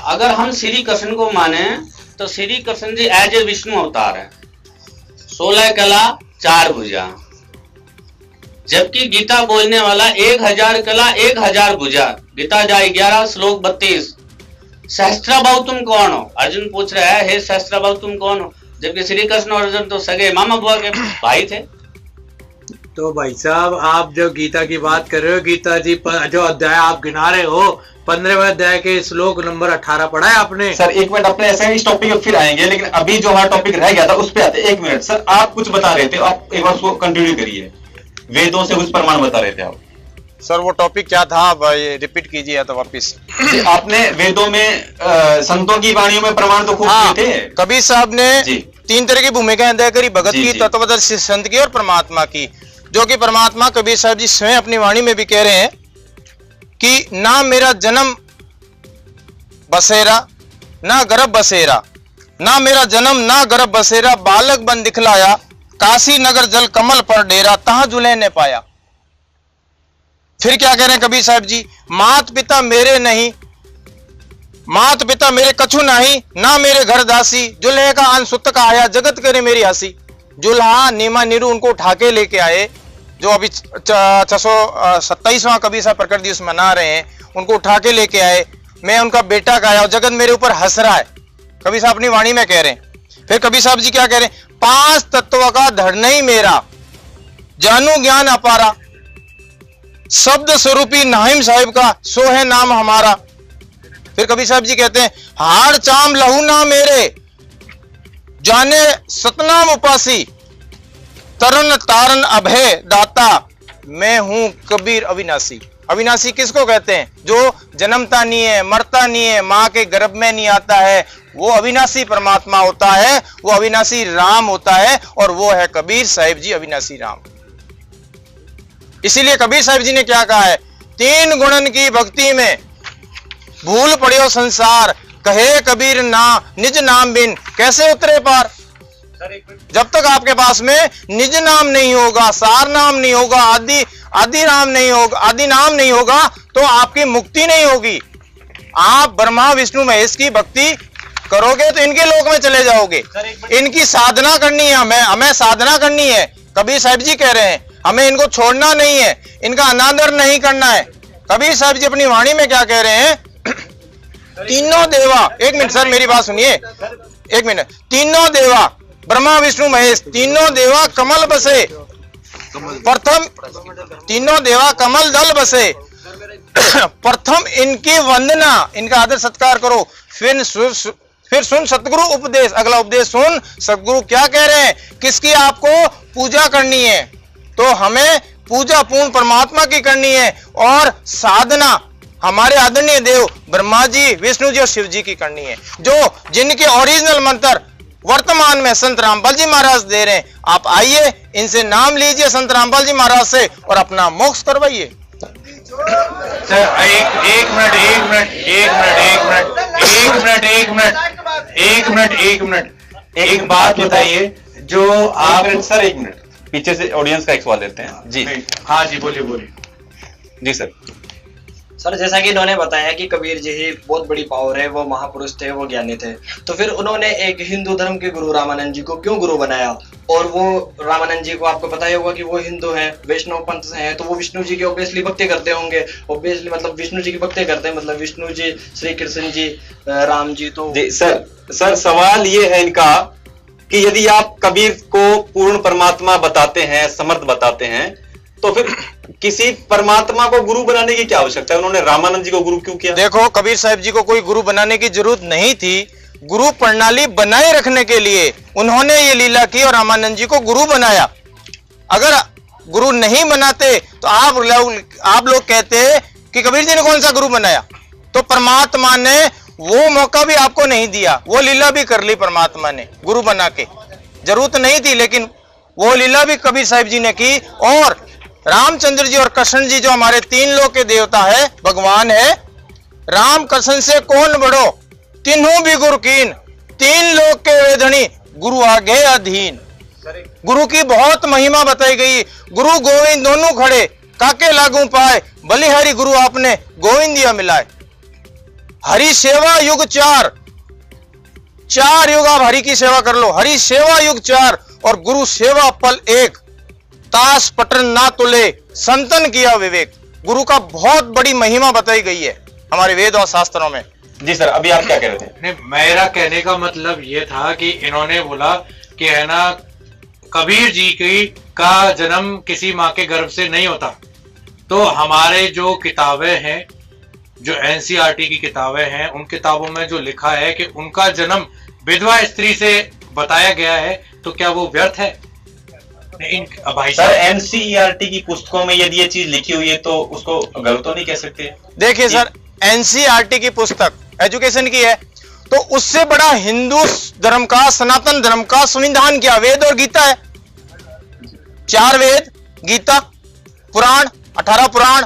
अगर हम श्री कृष्ण को माने तो श्री कृष्ण जी एज ए विष्णु अवतार है, 16 कला 4 भुजा। जबकि गीता बोलने वाला 1000 कला 1000 भुजा। गीता अध्याय 11 श्लोक 32, सहस्त्रभाव तुम कौन हो? अर्जुन पूछ रहा है, हे सहस्त्रभाव तुम कौन हो? जबकि श्री कृष्ण और अर्जुन तो सगे मामा बुआ के भाई थे। तो भाई साहब, आप जो गीता की बात कर रहे हो, गीता जी जो अध्याय आप गिना रहे हो, 15वें अध्याय के श्लोक नंबर 18 पढ़ा है आपने? सर 1 मिनट, अपने ऐसे इस टॉपिक पे फिर आएंगे, लेकिन अभी जो हमारा टॉपिक रह गया था उस पे आते। 1 मिनट सर, आप कुछ बता रहे थे, आप एक बार उसको कंटिन्यू करिए। वेदों से कुछ प्रमाण बता रहे थे आप। सर वो टॉपिक क्या था, आप रिपीट कीजिए तो वापिस। आपने वेदों में संतों की वाणियों में प्रमाण तो खूब थे। कबीर साहब ने 3 तरह की भूमिका अदा करी, भगत की, तत्वदर्शी संत की और परमात्मा की। जो कि परमात्मा कबीर साहब जी स्वयं अपनी वाणी में भी कह रहे हैं कि ना मेरा जन्म बसेरा ना गर्भ बसेरा, ना मेरा जन्म ना गर्भ बसेरा, बालक बन दिखलाया, काशी नगर जल कमल पर डेरा, तहां जुले ने पाया। फिर क्या कह रहे हैं कबीर साहब जी, मात पिता मेरे नहीं, मात पिता मेरे कछु नहीं, ना मेरे घर दासी, जुल्हे का अन सुत का आया, जगत करे मेरी हंसी। जुल्हा नीमा नीरू उनको उठा के लेके आए, जो अभी 627वां कबीर साहब प्रकट दिवस मना रहे हैं, उनको उठा के लेके आए। मैं उनका बेटा गाया और जगत मेरे ऊपर हंस रहा है, कबीर साहब अपनी वाणी में कह रहे हैं। फिर कबीर साहब जी क्या कह रहे हैं, 5 तत्व का धड़ नहीं मेरा, जानू ज्ञान अपारा, शब्द स्वरूपी नाहिम साहिब का सो है नाम हमारा। फिर कबीर साहब जी कहते हैं, हाड़ चाम लहू ना मेरे, जाने सतनाम उपासी, तरन तारन अभय दाता, मैं हूं कबीर अविनाशी। अविनाशी किसको कहते हैं? जो जन्मता नहीं है, मरता नहीं है, मां के गर्भ में नहीं आता है, वो अविनाशी परमात्मा होता है, वो अविनाशी राम होता है, और वो है कबीर साहिब जी अविनाशी राम। इसीलिए कबीर साहिब जी ने क्या कहा है, 3 गुणन की भक्ति में भूल पड़ियो संसार, कहे कबीर ना निज नाम बिन कैसे उतरे पार। जब तक आपके पास में निज नाम नहीं होगा, सार नाम नहीं होगा, आदि नाम नहीं होगा, आदि नाम नहीं होगा, तो आपकी मुक्ति नहीं होगी। आप ब्रह्मा विष्णु महेश की भक्ति करोगे तो इनके लोक में चले जाओगे। इनकी साधना करनी है, हमें साधना करनी है। कबीर साहिब जी कह रहे हैं हमें इनको छोड़ना नहीं है, इनका अनादर नहीं करना है। कबीर साहिब जी अपनी वाणी में क्या कह रहे हैं, तीनों देवा, 1 मिनट सर मेरी बात सुनिए, 1 मिनट, तीनों देवा ब्रह्मा विष्णु महेश, तीनों देवा कमल बसे, प्रथम तीनों देवा कमल दल बसे, प्रथम इनकी वंदना, इनका आदर सत्कार करो, फिर सुन सतगुरु उपदेश। अगला उपदेश सुन, सतगुरु क्या कह रहे हैं, किसकी आपको पूजा करनी है, तो हमें पूजा पूर्ण परमात्मा की करनी है और साधना हमारे आदरणीय देव ब्रह्मा जी, विष्णु जी और शिव जी की करनी है, जो जिनके ओरिजिनल मंत्र वर्तमान में संत रामपाल जी महाराज दे रहे हैं। आप आइए, इनसे नाम लीजिए संत रामपाल जी महाराज से और अपना मोक्ष करवाइए। सर एक मिनट एक बात बताइए, जो आप सर एक मिनट पीछे से ऑडियंस का एक सवाल लेते हैं जी। हाँ जी, बोलिए जी सर। सर जैसा कि इन्होंने बताया कि कबीर जी ही बहुत बड़ी पावर है, वो महापुरुष थे, वो ज्ञानी थे, तो फिर उन्होंने एक हिंदू धर्म के गुरु रामानंद जी को क्यों गुरु बनाया? और वो रामानंद जी को आपको पता ही होगा कि वो हिंदू हैं, वैष्णव पंथ से हैं, तो वो विष्णु जी की ऑब्वियसली भक्ति करते होंगे, ऑब्वियसली मतलब विष्णु जी की भक्ति करते हैं, मतलब विष्णु जी, श्री कृष्ण जी, राम जी। तो जी सर सवाल ये है इनका कि यदि आप कबीर को पूर्ण परमात्मा बताते हैं, समर्थ बताते हैं, तो फिर किसी परमात्मा को गुरु बनाने की क्या आवश्यकता है? उन्होंने रामानंद जी को गुरु क्यों किया? देखो, कबीर साहब जी को कोई गुरु बनाने की जरूरत नहीं थी। गुरु प्रणाली बनाए रखने के लिए उन्होंने ये लीला की और रामानंद जी को गुरु बनाया। अगर गुरु नहीं बनाते तो आप लोग कहते कि कबीर जी ने कौन सा गुरु बनाया? तो परमात्मा ने वो मौका भी आपको नहीं दिया, वो लीला भी कर ली परमात्मा ने गुरु बना के। जरूरत नहीं थी, लेकिन वो लीला भी कबीर साहब जी ने की। और रामचंद्र जी और कृष्ण जी जो हमारे तीन लोक के देवता है, भगवान है, राम कृष्ण से कौन बड़ो, तीनों भी गुरु कीन, तीन लोक के वेदनी, गुरु आगे अधीन। गुरु की बहुत महिमा बताई गई। गुरु गोविंद दोनों खड़े, काके लागू पाए, बलिहारी गुरु आपने गोविंदिया मिलाए। हरि सेवा युग 4 युग आप हरि की सेवा कर लो। हरि सेवा युग 4 और गुरु सेवा पल 1। ताश पटन ना तुले, संतन किया विवेक। गुरु का बहुत बड़ी महिमा बताई गई है हमारे वेद और शास्त्रों में। जी सर, अभी आप क्या कह रहे थे? नहीं, मेरा कहने का मतलब ये था कि इन्होंने बोला कि है ना, कबीर जी का जन्म किसी माँ के गर्भ से नहीं होता। तो हमारे जो किताबें हैं, जो एनसीईआरटी की किताबें हैं, उन किताबों में जो लिखा है कि उनका जन्म विधवा स्त्री से बताया गया है, तो क्या वो व्यर्थ है? भाई सर, एनसीईआरटी की पुस्तकों में यदि ये चीज लिखी हुई है तो उसको गलत तो नहीं कह सकते? देखिए सर, एनसीईआरटी की पुस्तक एजुकेशन की है, तो उससे बड़ा हिंदू धर्म का, सनातन धर्म का संविधान क्या? वेद और गीता है। 4 वेद, गीता, पुराण, 18 पुराण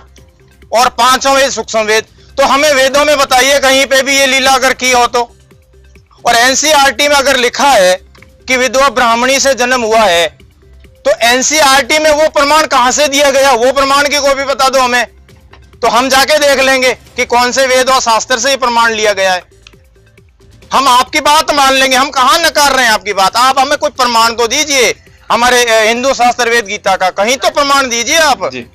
और 5 वेद सूक्ष्म वेद। तो हमें वेदों में बताइए कहीं पे भी ये लीला अगर की हो तो। और एनसीईआरटी में अगर लिखा है कि विधवा ब्राह्मणी से जन्म हुआ है, तो एनसीईआरटी में वो प्रमाण कहां से दिया गया? वो प्रमाण की कॉपी बता दो हमें, तो हम जाके देख लेंगे कि कौन से वेद और शास्त्र से ये प्रमाण लिया गया है। हम आपकी बात मान लेंगे, हम कहां नकार रहे हैं आपकी बात। आप हमें कोई प्रमाण तो दीजिए हमारे हिंदू शास्त्र वेद गीता का, कहीं तो प्रमाण दीजिए आप। जी,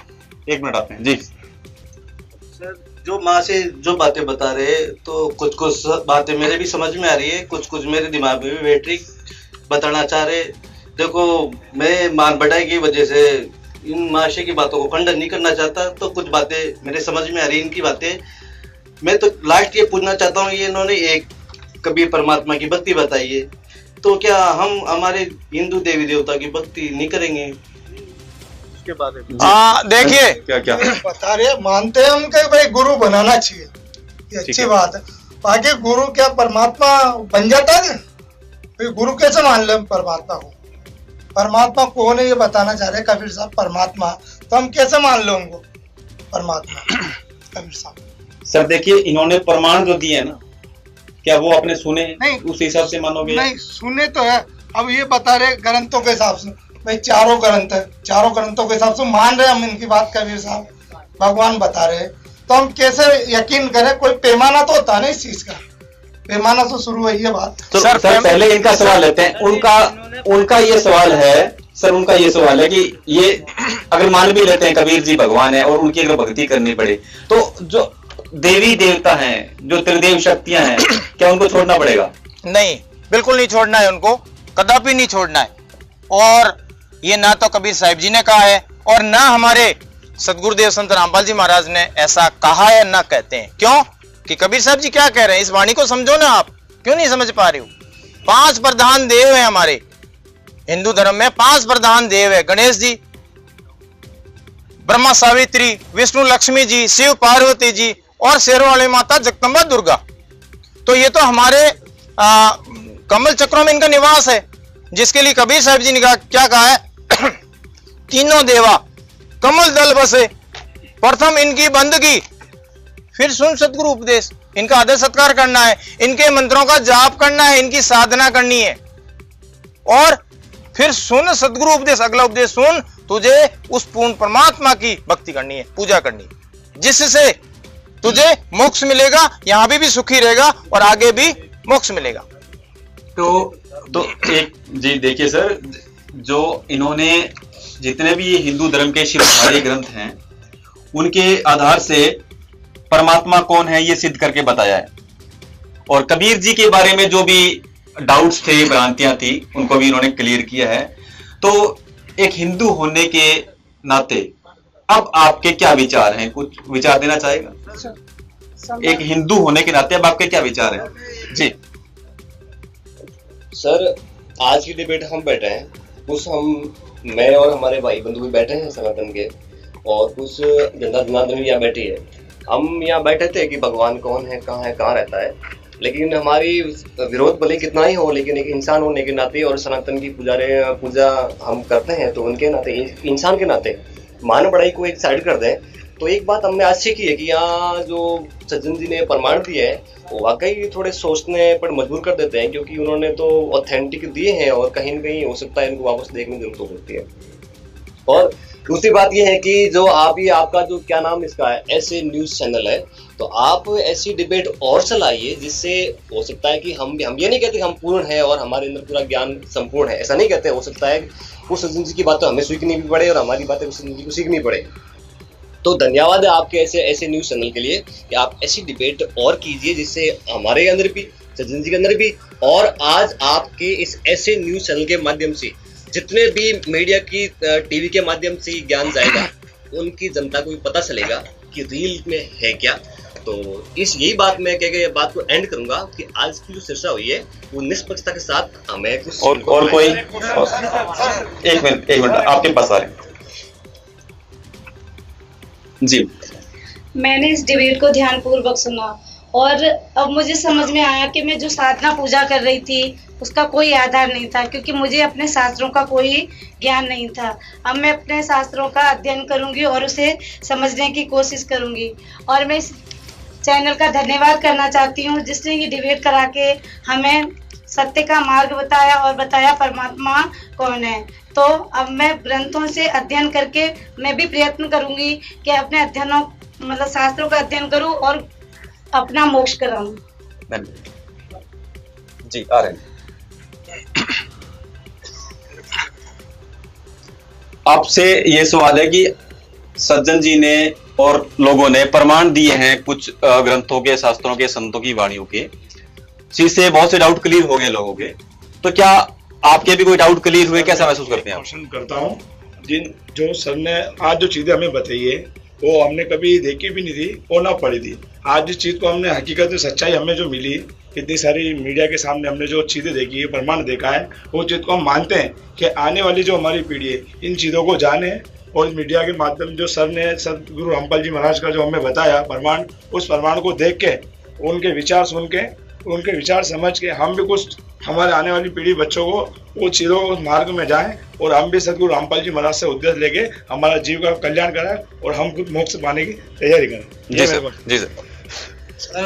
1 मिनट आपने जी। सर, जो माँ से जो बातें बता रहे हैं, तो कुछ बातें मेरे भी समझ में आ रही है, कुछ मेरे दिमाग में भी बैटरी बताना चाह रहे। देखो, मैं मान बढ़ाई की वजह से इन माशे की बातों को खंडन नहीं करना चाहता, तो कुछ बातें मेरे समझ में आ रही इनकी बातें। मैं तो लास्ट ये पूछना चाहता हूँ, ये इन्होंने एक कबीर परमात्मा की भक्ति बताई है, तो क्या हम हमारे हिंदू देवी देवता की भक्ति नहीं करेंगे? उसके बाद देखिए क्या बता रहे, मानते हैं हम कि भाई गुरु बनाना चाहिए, ये अच्छी बात है। बाकी गुरु क्या परमात्मा बन जाता है? गुरु कैसे मान ले परमात्मा को? परमात्मा कौन है ये बताना चाह रहे कबीर साहब, परमात्मा, तो हम कैसे मान लो उनको परमात्मा? कबीर साहब सर देखिए, इन्होंने प्रमाण जो दिए ना, क्या वो आपने सुने? नहीं, उस हिसाब से मानोगे? नहीं, सुने तो है। अब ये बता रहे ग्रंथों के हिसाब से, भाई 4 ग्रंथ है, 4 ग्रंथों के हिसाब से मान रहे हम इनकी बात। कबीर साहब भगवान बता रहे, तो हम कैसे यकीन करें? कोई पैमाना तो होता है ना इस चीज का, पैमाना तो शुरू है ये बात। तो सर पहले इनका सवाल लेते हैं। उनका ये सवाल है सर, उनका ये सवाल है कि ये अगर मान भी लेते हैं कबीर जी भगवान है और उनकी अगर भक्ति करनी पड़े, तो जो देवी देवता हैं, जो त्रिदेव शक्तियां हैं, क्या उनको छोड़ना पड़ेगा? नहीं, बिल्कुल नहीं छोड़ना है उनको, कदापि नहीं छोड़ना है। और ये ना तो कबीर साहिब जी ने कहा है और ना हमारे सदगुरुदेव संत रामपाल जी महाराज ने ऐसा कहा है, ना कहते हैं। क्यों? कि कबीर साहब जी क्या कह रहे हैं, इस वाणी को समझो ना आप। क्यों नहीं समझ पा रहे हो? 5 प्रधान देव हैं हमारे हिंदू धर्म में, 5 प्रधान देव है। गणेश जी, ब्रह्मा सावित्री, विष्णु लक्ष्मी जी, शिव पार्वती जी और शेरों वाली माता जगदम्बा दुर्गा। तो ये तो हमारे कमल चक्रों में इनका निवास है, जिसके लिए कबीर साहब जी ने क्या कहा है तीनों देवा कमल दल बसे, प्रथम इनकी बंदगी, फिर सुन सतगुरु उपदेश। इनका आदर सत्कार करना है, इनके मंत्रों का जाप करना है, इनकी साधना करनी है, और फिर सुन सतगुरु उपदेश, अगला उपदेश सुन, तुझे उस पूर्ण परमात्मा की भक्ति करनी है, पूजा करनी है, जिससे तुझे मोक्ष मिलेगा, यहां भी सुखी रहेगा और आगे भी मोक्ष मिलेगा। तो एक जी देखिए सर, जो इन्होंने जितने भी हिंदू धर्म के शिवधारी ग्रंथ हैं उनके आधार से परमात्मा कौन है ये सिद्ध करके बताया है, और कबीर जी के बारे में जो भी डाउट्स थे, भ्रांतियां थी, उनको भी इन्होंने क्लियर किया है। तो एक हिंदू होने के नाते अब आपके क्या विचार हैं, कुछ विचार देना चाहेगा? एक हिंदू होने के नाते अब आपके क्या विचार हैं? जी सर, आज की डिबेट हम बैठे हैं, कुछ मैं और हमारे भाई बंधु भी बैठे हैं सनातन के, और कुछ जनता जनार्दन भी यहाँ बैठी है। हम यहाँ बैठे थे कि भगवान कौन है, कहाँ रहता है, लेकिन हमारी विरोध भले कितना ही हो, लेकिन एक इंसान होने के नाते और सनातन की पूजा हम करते हैं, तो उनके नाते, इंसान के नाते मान बढ़ाई को एक साइड कर दें। तो एक बात हमने आज सीखी है कि यहाँ जो सज्जन जी ने प्रमाण दिए हैं वो वाकई थोड़े सोचने पर मजबूर कर देते हैं, क्योंकि उन्होंने तो ऑथेंटिक दिए हैं और कहीं न कहीं हो सकता है इनको वापस देखने की जरूरत हो सकती है। और दूसरी बात यह है कि जो आपका जो क्या नाम इसका है, ऐसे न्यूज चैनल है, तो आप ऐसी डिबेट और चलाइए जिससे हो सकता है कि हम ये नहीं कहते हम पूर्ण है और हमारे अंदर पूरा ज्ञान संपूर्ण है, ऐसा नहीं कहते। हो सकता है उस सज्जन जी की बातें हमें सीखनी भी पड़े और हमारी बातें उस सज्जन जी को सीखनी पड़े। तो धन्यवाद है आपके ऐसे न्यूज चैनल के लिए कि आप ऐसी डिबेट और कीजिए जिससे हमारे अंदर भी, सज्जन जी के अंदर भी, और आज आपके इस ऐसे न्यूज चैनल के माध्यम से जितने भी मीडिया की टीवी के माध्यम से ज्ञान जाएगा उनकी जनता को भी पता चलेगा कि रील में है क्या। तो यही बात मैं कह के बात को एंड करूंगा कि आज की जो चर्चा हुई है वो निष्पक्षता के साथ हमें कुछ और कोई एक मिनट आपके पास आ रहे हैं जी। मैंने इस डिबेट को ध्यानपूर्वक सुना और अब मुझे समझ में आया कि मैं जो साधना पूजा कर रही थी उसका कोई आधार नहीं था, क्योंकि मुझे अपने शास्त्रों का कोई ज्ञान नहीं था। अब मैं अपने शास्त्रों का अध्ययन करूंगी और उसे समझने की कोशिश करूंगी, और मैं इस चैनल का धन्यवाद करना चाहती हूँ जिसने ये डिबेट करा के हमें सत्य का मार्ग बताया और बताया परमात्मा कौन है। तो अब मैं ग्रंथों से अध्ययन करके मैं भी प्रयत्न करूंगी कि अपने अध्ययनों मतलब शास्त्रों का अध्ययन करूं और अपना मोक्ष कराऊं। जी आ रहे हैं आपसे ये सवाल है कि सज्जन जी ने और लोगों ने प्रमाण दिए हैं कुछ ग्रंथों के, शास्त्रों के, संतों की वाणियों के, जिससे बहुत से डाउट क्लियर हो गए लोगों के। तो क्या आपके भी कोई डाउट क्लियर हुए, कैसा महसूस करते हैं आप? क्वेश्चन करता हूँ, जो सर ने आज जो चीजें हमें बताई है वो हमने कभी देखी भी नहीं थी और ना पढ़ी थी। आज जिस चीज को हमने हकीकत सच्चाई हमें जो मिली, इतनी सारी मीडिया के सामने हमने जो चीजें देखी है, प्रमाण देखा है, वो चीज को हम मानते हैं कि आने वाली जो हमारी पीढ़ी है इन चीजों को जाने, और मीडिया के माध्यम जो सर ने सदगुरु रामपाल जी महाराज का जो हमें बताया प्रमाण, उस प्रमाण को देख के, उनके विचार सुन के, उनके विचार समझ के हम भी कुछ हमारे आने वाली पीढ़ी बच्चों को वो चीज़ों को मार्ग में जाएं और हम भी सदगुरु रामपाल जी महाराज से उद्देश्य लेके हमारा जीव का कल्याण कराएं और हम खुद मोक्ष पाने की तैयारी करें। जी सर, जी सर। सर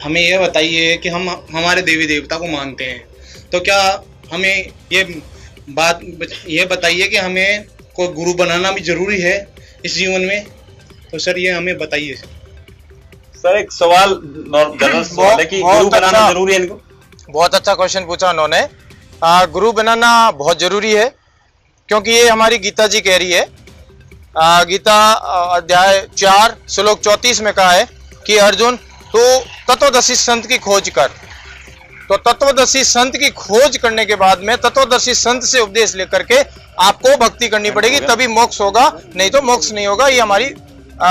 हमें यह बताइए कि हम हमारे देवी देवता को मानते हैं, तो क्या हमें ये बताइए कि हमें कोई गुरु बनाना भी जरूरी है इस जीवन में? तो सर ये हमें बताइए। सर एक सवाल जनरल सवाल है कि गुरु बनाना जरूरी है इनको? बहुत अच्छा क्वेश्चन पूछा उन्होंने। गुरु बनाना बहुत जरूरी है, क्योंकि ये हमारी गीता जी कह रही है। गीता अध्याय 4 श्लोक 34 में कहा है कि अर्जुन तो तत्वदर्शी संत की खोज कर। तो तत्वदर्शी संत की खोज करने के बाद में तत्वदर्शी संत से उपदेश लेकर के आपको भक्ति करनी पड़ेगी, तभी मोक्ष होगा, नहीं तो मोक्ष नहीं होगा। ये हमारी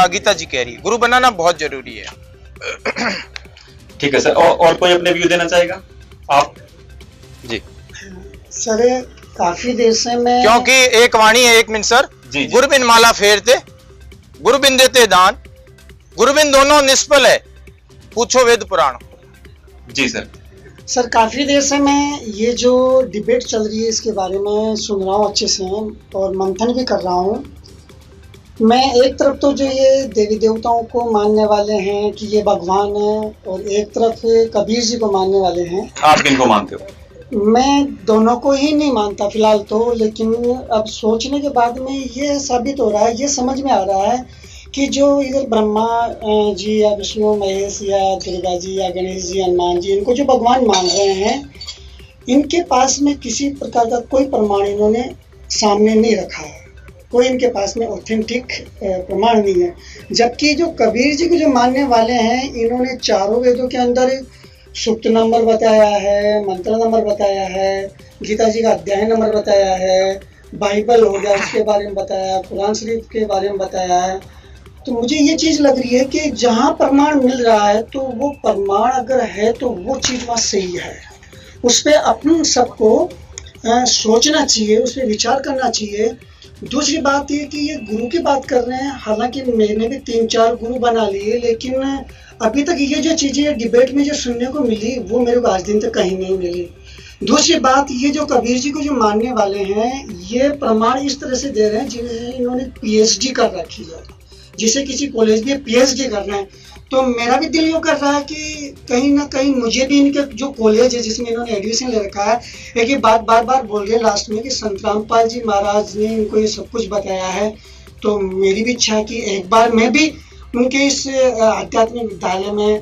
गीता जी कह रही है। गुरु बनाना बहुत जरूरी है। ठीक है सर, और कोई अपने व्यू देना चाहेगा आप? जी सर काफी देशों में, क्योंकि एक वाणी है, एक मिनट सर, गुरु बिन माला फेरते गुरुबिंद देते दान, गुरुबिंद दोनों निष्फल है, पूछो वेद पुराण। जी सर। सर काफी देर से मैं ये जो डिबेट चल रही है इसके बारे में सुन रहा हूँ अच्छे से और मंथन भी कर रहा हूँ। मैं एक तरफ तो जो ये देवी देवताओं को मानने वाले हैं कि ये भगवान है, और एक तरफ कबीर जी को मानने वाले हैं। आप किनको मानते हो? मैं दोनों को ही नहीं मानता फिलहाल तो, लेकिन अब सोचने के बाद में ये साबित हो रहा है, ये समझ में आ रहा है कि जो इधर ब्रह्मा जी या विष्णु महेश या दुर्गा जी या गणेश जी हनुमान जी, इनको जो भगवान मान रहे हैं, इनके पास में किसी प्रकार का कोई प्रमाण इन्होंने सामने नहीं रखा है, कोई इनके पास में ऑथेंटिक प्रमाण नहीं है। जबकि जो कबीर जी को जो मानने वाले हैं, इन्होंने चारों वेदों के अंदर सूक्त नंबर बताया है, मंत्र नंबर बताया है, गीता जी का अध्याय नंबर बताया है, बाइबल हो गया उसके बारे में बताया, कुरान शरीफ के बारे में बताया है। तो मुझे ये चीज़ लग रही है कि जहाँ प्रमाण मिल रहा है तो वो प्रमाण अगर है तो वो चीज़ वहाँ सही है, उस पर अपन सबको सोचना चाहिए, उस पर विचार करना चाहिए। दूसरी बात ये कि ये गुरु की बात कर रहे हैं, हालांकि मैंने भी 3-4 गुरु बना लिए, लेकिन अभी तक ये जो चीज़ें डिबेट में जो सुनने को मिली वो मेरे को आज दिन तक कहीं नहीं मिली। दूसरी बात, ये जो कबीर जी को जो मानने वाले हैं, ये प्रमाण इस तरह से दे रहे हैं जिन्हें इन्होंने PhD कर रखी है, जिसे किसी कॉलेज में PhD कर रहे हैं। तो मेरा भी दिल यूँ कर रहा है कि कहीं ना कहीं मुझे भी इनके जो कॉलेज है जिसमें इन्होंने एडमिशन ले रखा है, एक ही बात बार बार बोल रहे लास्ट में कि संत रामपाल जी महाराज ने इनको ये सब कुछ बताया है। तो मेरी भी इच्छा है कि एक बार मैं भी उनके इस आध्यात्मिक विद्यालय में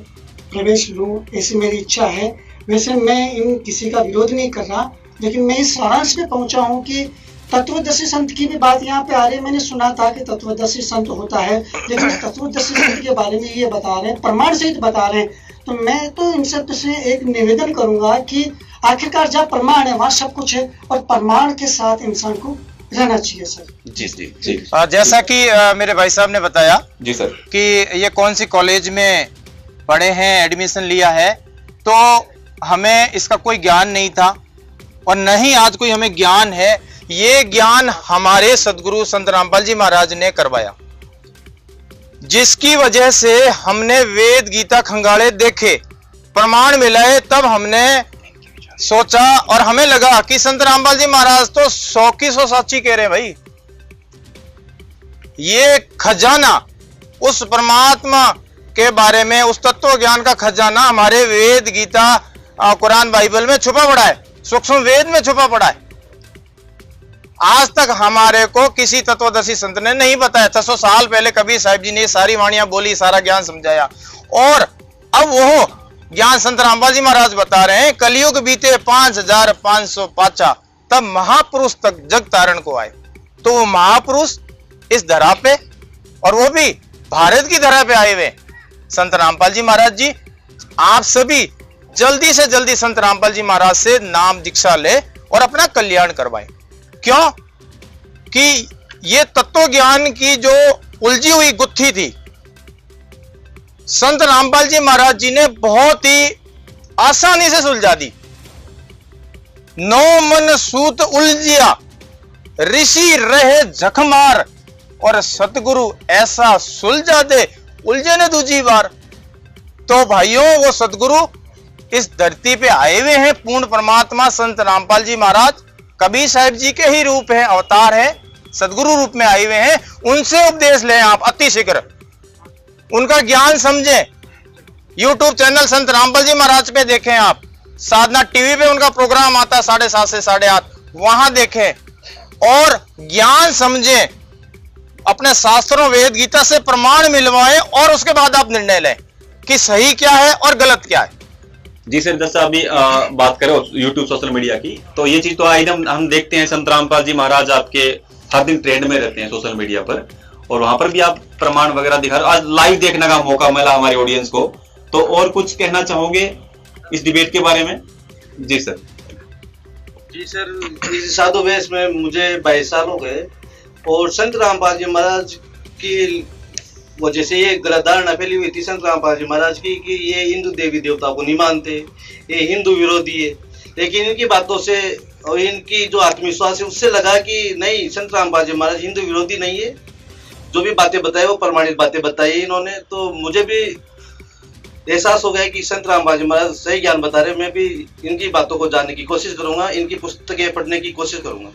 प्रवेश लूँ, ऐसी मेरी इच्छा है। वैसे मैं इन किसी का विरोध नहीं कर रहा, लेकिन मैं इस सारांश पे पहुंचा हूँ कि तत्वदर्शी संत की भी बात यहाँ पे आ रही है। मैंने सुना था कि तत्वदर्शी संत होता है, लेकिन तत्वदर्शी संत के बारे में ये बता रहे हैं, प्रमाण सहित बता रहे हैं। तो मैं तो इन सब से एक निवेदन करूंगा कि आखिरकार जहाँ प्रमाण है वहाँ सब कुछ है, और प्रमाण के साथ इंसान को रहना चाहिए सर। जी जी जी। जैसा कि मेरे भाई साहब ने बताया जी सर कि ये कौन सी कॉलेज में पढ़े हैं, एडमिशन लिया है, तो हमें इसका कोई ज्ञान नहीं था और न ही आज कोई हमें ज्ञान है। ये ज्ञान हमारे सदगुरु संत रामपाल जी महाराज ने करवाया, जिसकी वजह से हमने वेद गीता खंगाले देखे, प्रमाण मिलाए, तब हमने सोचा और हमें लगा कि संत रामपाल जी महाराज तो 100 की 100 साची कह रहे हैं भाई। ये खजाना उस परमात्मा के बारे में, उस तत्व ज्ञान का खजाना हमारे वेद गीता कुरान बाइबल में छुपा पड़ा है, सूक्ष्म वेद में छुपा पड़ा है। आज तक हमारे को किसी तत्वदर्शी संत ने नहीं बताया। 600 साल पहले कबीर साहिब जी ने सारी वाणियां बोली, सारा ज्ञान समझाया, और अब वो ज्ञान संत रामपाल जी महाराज बता रहे हैं। कलयुग बीते 5500 पाचा, तब महापुरुष तक जग तारण को आए। तो वो महापुरुष इस धरा पे, और वो भी भारत की धरा पे आए हुए संत रामपाल जी महाराज जी। आप सभी जल्दी से जल्दी संत रामपाल जी महाराज से नाम दीक्षा ले और अपना कल्याण करवाएं। क्यों कि ये तत्व ज्ञान की जो उलझी हुई गुत्थी थी, संत रामपाल जी महाराज जी ने बहुत ही आसानी से सुलझा दी। 9 मन सूत उलझिया, ऋषि रहे जखमार, और सतगुरु ऐसा सुलझा दे, उलझे ने दूजी बार। तो भाइयों, वो सतगुरु इस धरती पे आए हुए हैं, पूर्ण परमात्मा संत रामपाल जी महाराज कबीर साहिब जी के ही रूप हैं, अवतार हैं, सदगुरु रूप में आए हुए हैं। उनसे उपदेश लें आप अति शीघ्र, उनका ज्ञान समझें। YouTube चैनल संत रामपाल जी महाराज पे देखें आप, साधना टीवी पे उनका प्रोग्राम आता है 7:30 से 8:30, वहां देखें और ज्ञान समझें, अपने शास्त्रों वेद गीता से प्रमाण मिलवाएं, और उसके बाद आप निर्णय लें कि सही क्या है और गलत क्या है। जी सर, जैसा अभी बात करें YouTube सोशल मीडिया की, तो ये चीज तो आइटम हम देखते हैं, संत रामपाल जी महाराज आपके हर दिन ट्रेंड में रहते हैं सोशल मीडिया पर, और वहां पर भी आप प्रमाण वगैरह दिखा, आज लाइव देखने का मौका मिला हमारे ऑडियंस को। तो और कुछ कहना चाहोगे इस डिबेट के बारे में? जी सर। जी सर, इस साधु वेश में मुझे 22 साल हो गए, और संत रामपाल जी महाराज की वजह से ये गलत धारणा फैली हुई थी संत रामपाल जी महाराज की कि ये हिंदू देवी देवता को नहीं मानते, ये हिंदू विरोधी है। लेकिन इनकी बातों से और इनकी जो आत्मविश्वास है उससे लगा कि नहीं, संत रामपाल जी महाराज हिंदू विरोधी नहीं है, जो भी बातें बताई वो प्रमाणित बातें बताई इन्होंने, तो मुझे भी एहसास हो गया कि संत रामपाल जी महाराज सही ज्ञान बता रहे हैं। मैं भी इनकी बातों को जानने की कोशिश करूंगा, इनकी पुस्तकें पढ़ने की कोशिश करूंगा।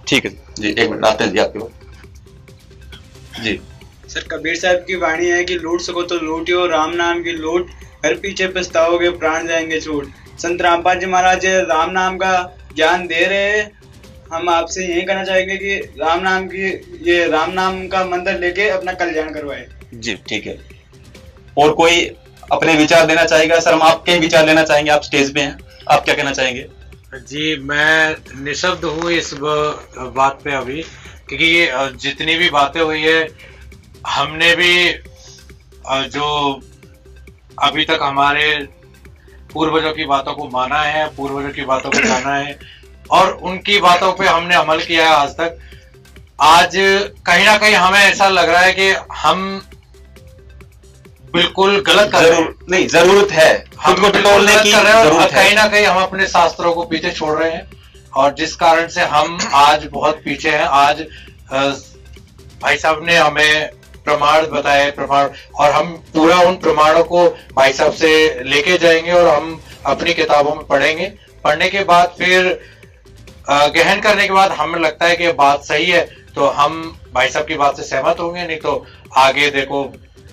ठीक है जी, एक मिनट आते हैं जी आपके पास जी। सर कबीर साहब की वाणी है कि लूट सको तो लूटियो, राम नाम की लूट, हर पीछे पछताओगे प्राण जाएंगे छूट। संत रामपाल जी महाराज राम नाम का ज्ञान दे रहे हैं। हम आपसे यही कहना चाहेंगे कि राम नाम का मंत्र लेके अपना कल्याण करवाए जी। ठीक है, और कोई अपने विचार देना चाहेगा? सर हम आपके विचार लेना चाहेंगे, आप स्टेज पे हैं, आप क्या कहना चाहेंगे? जी मैं निशब्द हूँ इस बात पे अभी, क्योंकि जितनी भी बातें हुई है हमने भी जो अभी तक हमारे पूर्वजों की बातों को माना है, पूर्वजों की बातों को जाना है और उनकी बातों पे हमने अमल किया है आज तक। आज कहीं ना कहीं हमें ऐसा लग रहा है कि हम बिल्कुल गलत कर रहे हैं। नहीं, जरूरत है खुद को टटोलने की जरूरत है। कहीं ना कहीं हम अपने शास्त्रों को पीछे छोड़ रहे हैं और जिस कारण से हम आज बहुत पीछे हैं। आज भाई साहब ने हमें प्रमाण बताए, प्रमाण, और हम पूरा उन प्रमाणों को भाई साहब से लेके जाएंगे और हम अपनी किताबों में पढ़ेंगे। पढ़ने के बाद फिर गहन करने के बाद हमें लगता है कि बात सही है तो हम भाई साहब की बात से सहमत होंगे, नहीं तो आगे देखो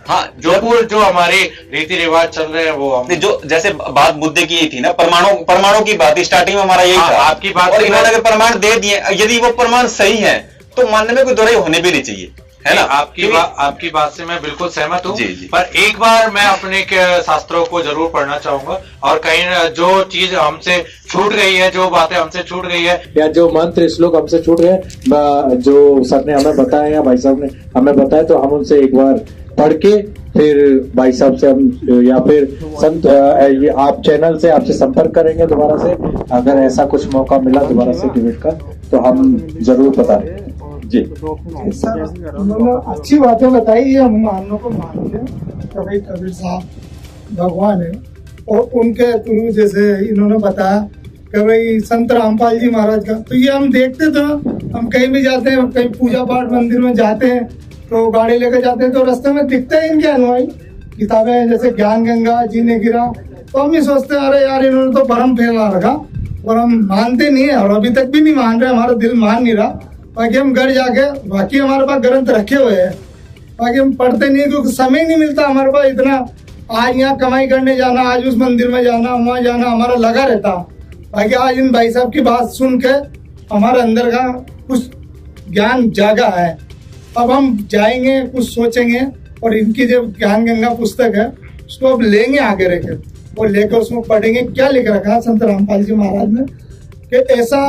हाँ जो हमारे रीति रिवाज चल रहे हैं वो हम जो जैसे बात मुद्दे की थी ना, परमाणु की बात स्टार्टिंग में हमारा यही था। आपकी बात, और इन्होंने अगर प्रमाण दे दिए, यदि वो प्रमाण सही है तो मानने में कोई दोहराई होने भी नहीं चाहिए, है ना? आपकी बात से मैं बिल्कुल सहमत हूँ, पर एक बार मैं अपने शास्त्रों को जरूर पढ़ना चाहूंगा और कहीं जो चीज हमसे छूट गई है, जो बातें हमसे छूट गई है या जो मंत्र श्लोक हमसे छूट गए, जो सर ने हमें बताया या भाई साहब ने हमें बताया, तो हम उनसे एक बार पढ़ के फिर भाई साहब से हम या फिर संत आप चैनल से आपसे संपर्क करेंगे दोबारा से। अगर ऐसा कुछ मौका मिला दोबारा से डिबेट का तो हम जरूर बता जी। सर उन्होंने अच्छी बातें बताई, ये हम मानने को मानते हैं तो भाई कबीर साहब भगवान है। और उनके गुरु जैसे इन्होंने बताया कि भाई संत रामपाल जी महाराज का, तो ये हम देखते थे। हम कहीं भी जाते हैं, कहीं पूजा पाठ मंदिर में जाते हैं तो गाड़ी लेकर जाते हैं तो रास्ते में दिखते हैं इनके अनुयायी किताबें, जैसे ज्ञान गंगा, जीने गिरा, तो हम ही सोचते हैं अरे यार इन्होंने तो भरम फैला रखा, और हम मानते नहीं है और अभी तक भी नहीं मान रहे, हमारा दिल मान नहीं रहा। बाकी हम घर जाके बाकी हमारे पास ग्रंथ रखे हुए हैं, बाकी हम पढ़ते नहीं क्योंकि समय नहीं मिलता हमारे पास इतना। आज यहाँ कमाई करने जाना, आज उस मंदिर में जाना, वहाँ जाना, हमारा लगा रहता। बाकी आज इन भाई साहब की बात सुन के हमारे अंदर का कुछ ज्ञान जागा है। अब हम जाएंगे, कुछ सोचेंगे और इनकी जो ज्ञान गंगा पुस्तक है उसको अब लेंगे आगे रखे और लेकर उसमें पढ़ेंगे क्या लिख रखा है संत रामपाल जी महाराज ने, कि ऐसा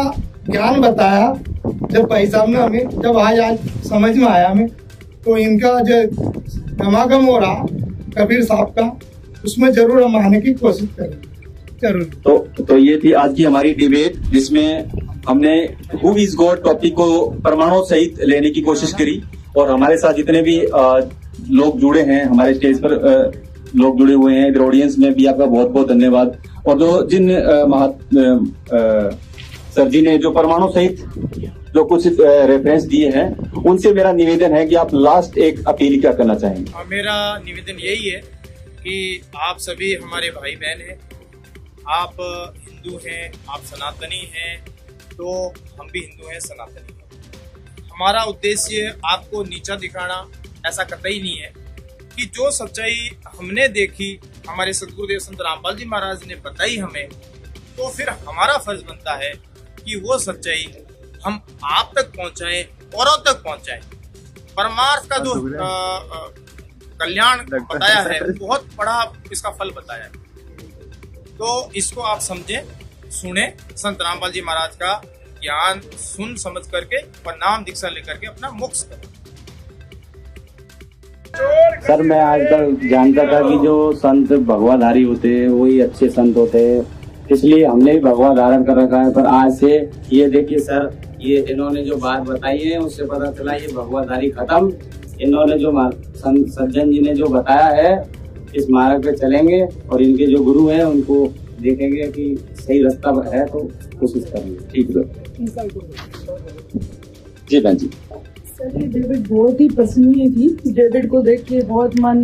ज्ञान बताया जब भाई साहब ने हमें, जब आज समझ में आया हमें, तो इनका जो गमागम हो रहा कबीर साहब का, उसमें जरूर हम आने की कोशिश करें जरूर। तो ये थी आज की हमारी डिबेट, जिसमें हमने हु इज गॉड टॉपिक को प्रमाणों सहित लेने की कोशिश करी। और हमारे साथ जितने भी लोग जुड़े हैं, हमारे स्टेज पर लोग जुड़े हुए हैं, इधर ऑडियंस में भी आपका बहुत बहुत धन्यवाद। और जिन सर जी ने जो परमाणु सहित जो कुछ रेफरेंस दिए हैं, उनसे मेरा निवेदन है कि आप लास्ट एक अपील क्या करना चाहेंगे? मेरा निवेदन यही है कि आप सभी हमारे भाई बहन हैं, आप हिंदू हैं, आप सनातनी हैं, तो हम भी हिंदू हैं, सनातनी हैं। हमारा उद्देश्य आपको नीचा दिखाना ऐसा कतई नहीं है, कि जो सच्चाई हमने देखी, हमारे सदगुरुदेव संत रामपाल जी महाराज ने बताई हमें, तो फिर हमारा फर्ज बनता है कि वो सच्चाई हम आप तक पहुंचाएं, औरों तक पहुंचाएं। परमार्थ का जो कल्याण बताया है, बहुत बड़ा इसका फल बताया है, तो इसको आप समझें, सुने, संत रामपाल जी महाराज का ज्ञान सुन समझ करके और नाम दीक्षा लेकर के अपना मोक्ष करें। सर मैं आजकल जानता था कि जो संत भगवाधारी होते हैं वही अच्छे संत होते हैं, इसलिए हमने भी भगवा धारण कर रखा है। पर आज से ये देखिए सर, ये इन्होंने जो बात बताई है उससे पता चला ये भगवाधारी खत्म। इन्होंने जो सज्जन जी ने जो बताया है, इस मार्ग पे चलेंगे और इनके जो गुरु हैं उनको देखेंगे कि सही रास्ता है तो कोशिश करेंगे। ठीक है जी बहन जी। सर ये डेविड बहुत ही पसंदीय थी। इस डेविड को देख के बहुत मन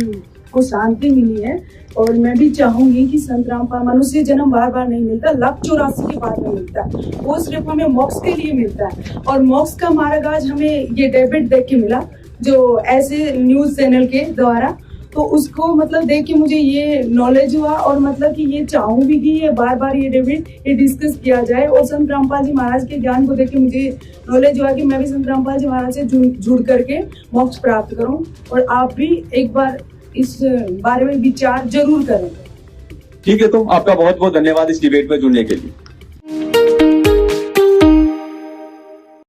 को शांति मिली है और मैं भी चाहूंगी कि संत रामपाल, मनुष्य जन्म बार बार नहीं मिलता, लाख 84 के बाद में मिलता है, वो सिर्फ हमें मोक्ष के लिए मिलता है और मोक्ष का मार्ग आज हमें ये डेविड देख के मिला, जो ऐसे न्यूज चैनल के द्वारा। तो उसको मतलब देख के मुझे ये नॉलेज हुआ और मतलब कि ये चाहूँ भी कि ये बार बार ये डेविड ये डिस्कस किया जाए और संत रामपाल जी महाराज के ज्ञान को देख के मुझे नॉलेज हुआ कि मैं भी संत रामपाल जी महाराज से जुड़ करके मोक्ष प्राप्त करूं और आप भी एक बार इस बारे में विचार जरूर करें। ठीक है, तो आपका बहुत बहुत धन्यवाद इस डिबेट में जुड़ने के लिए।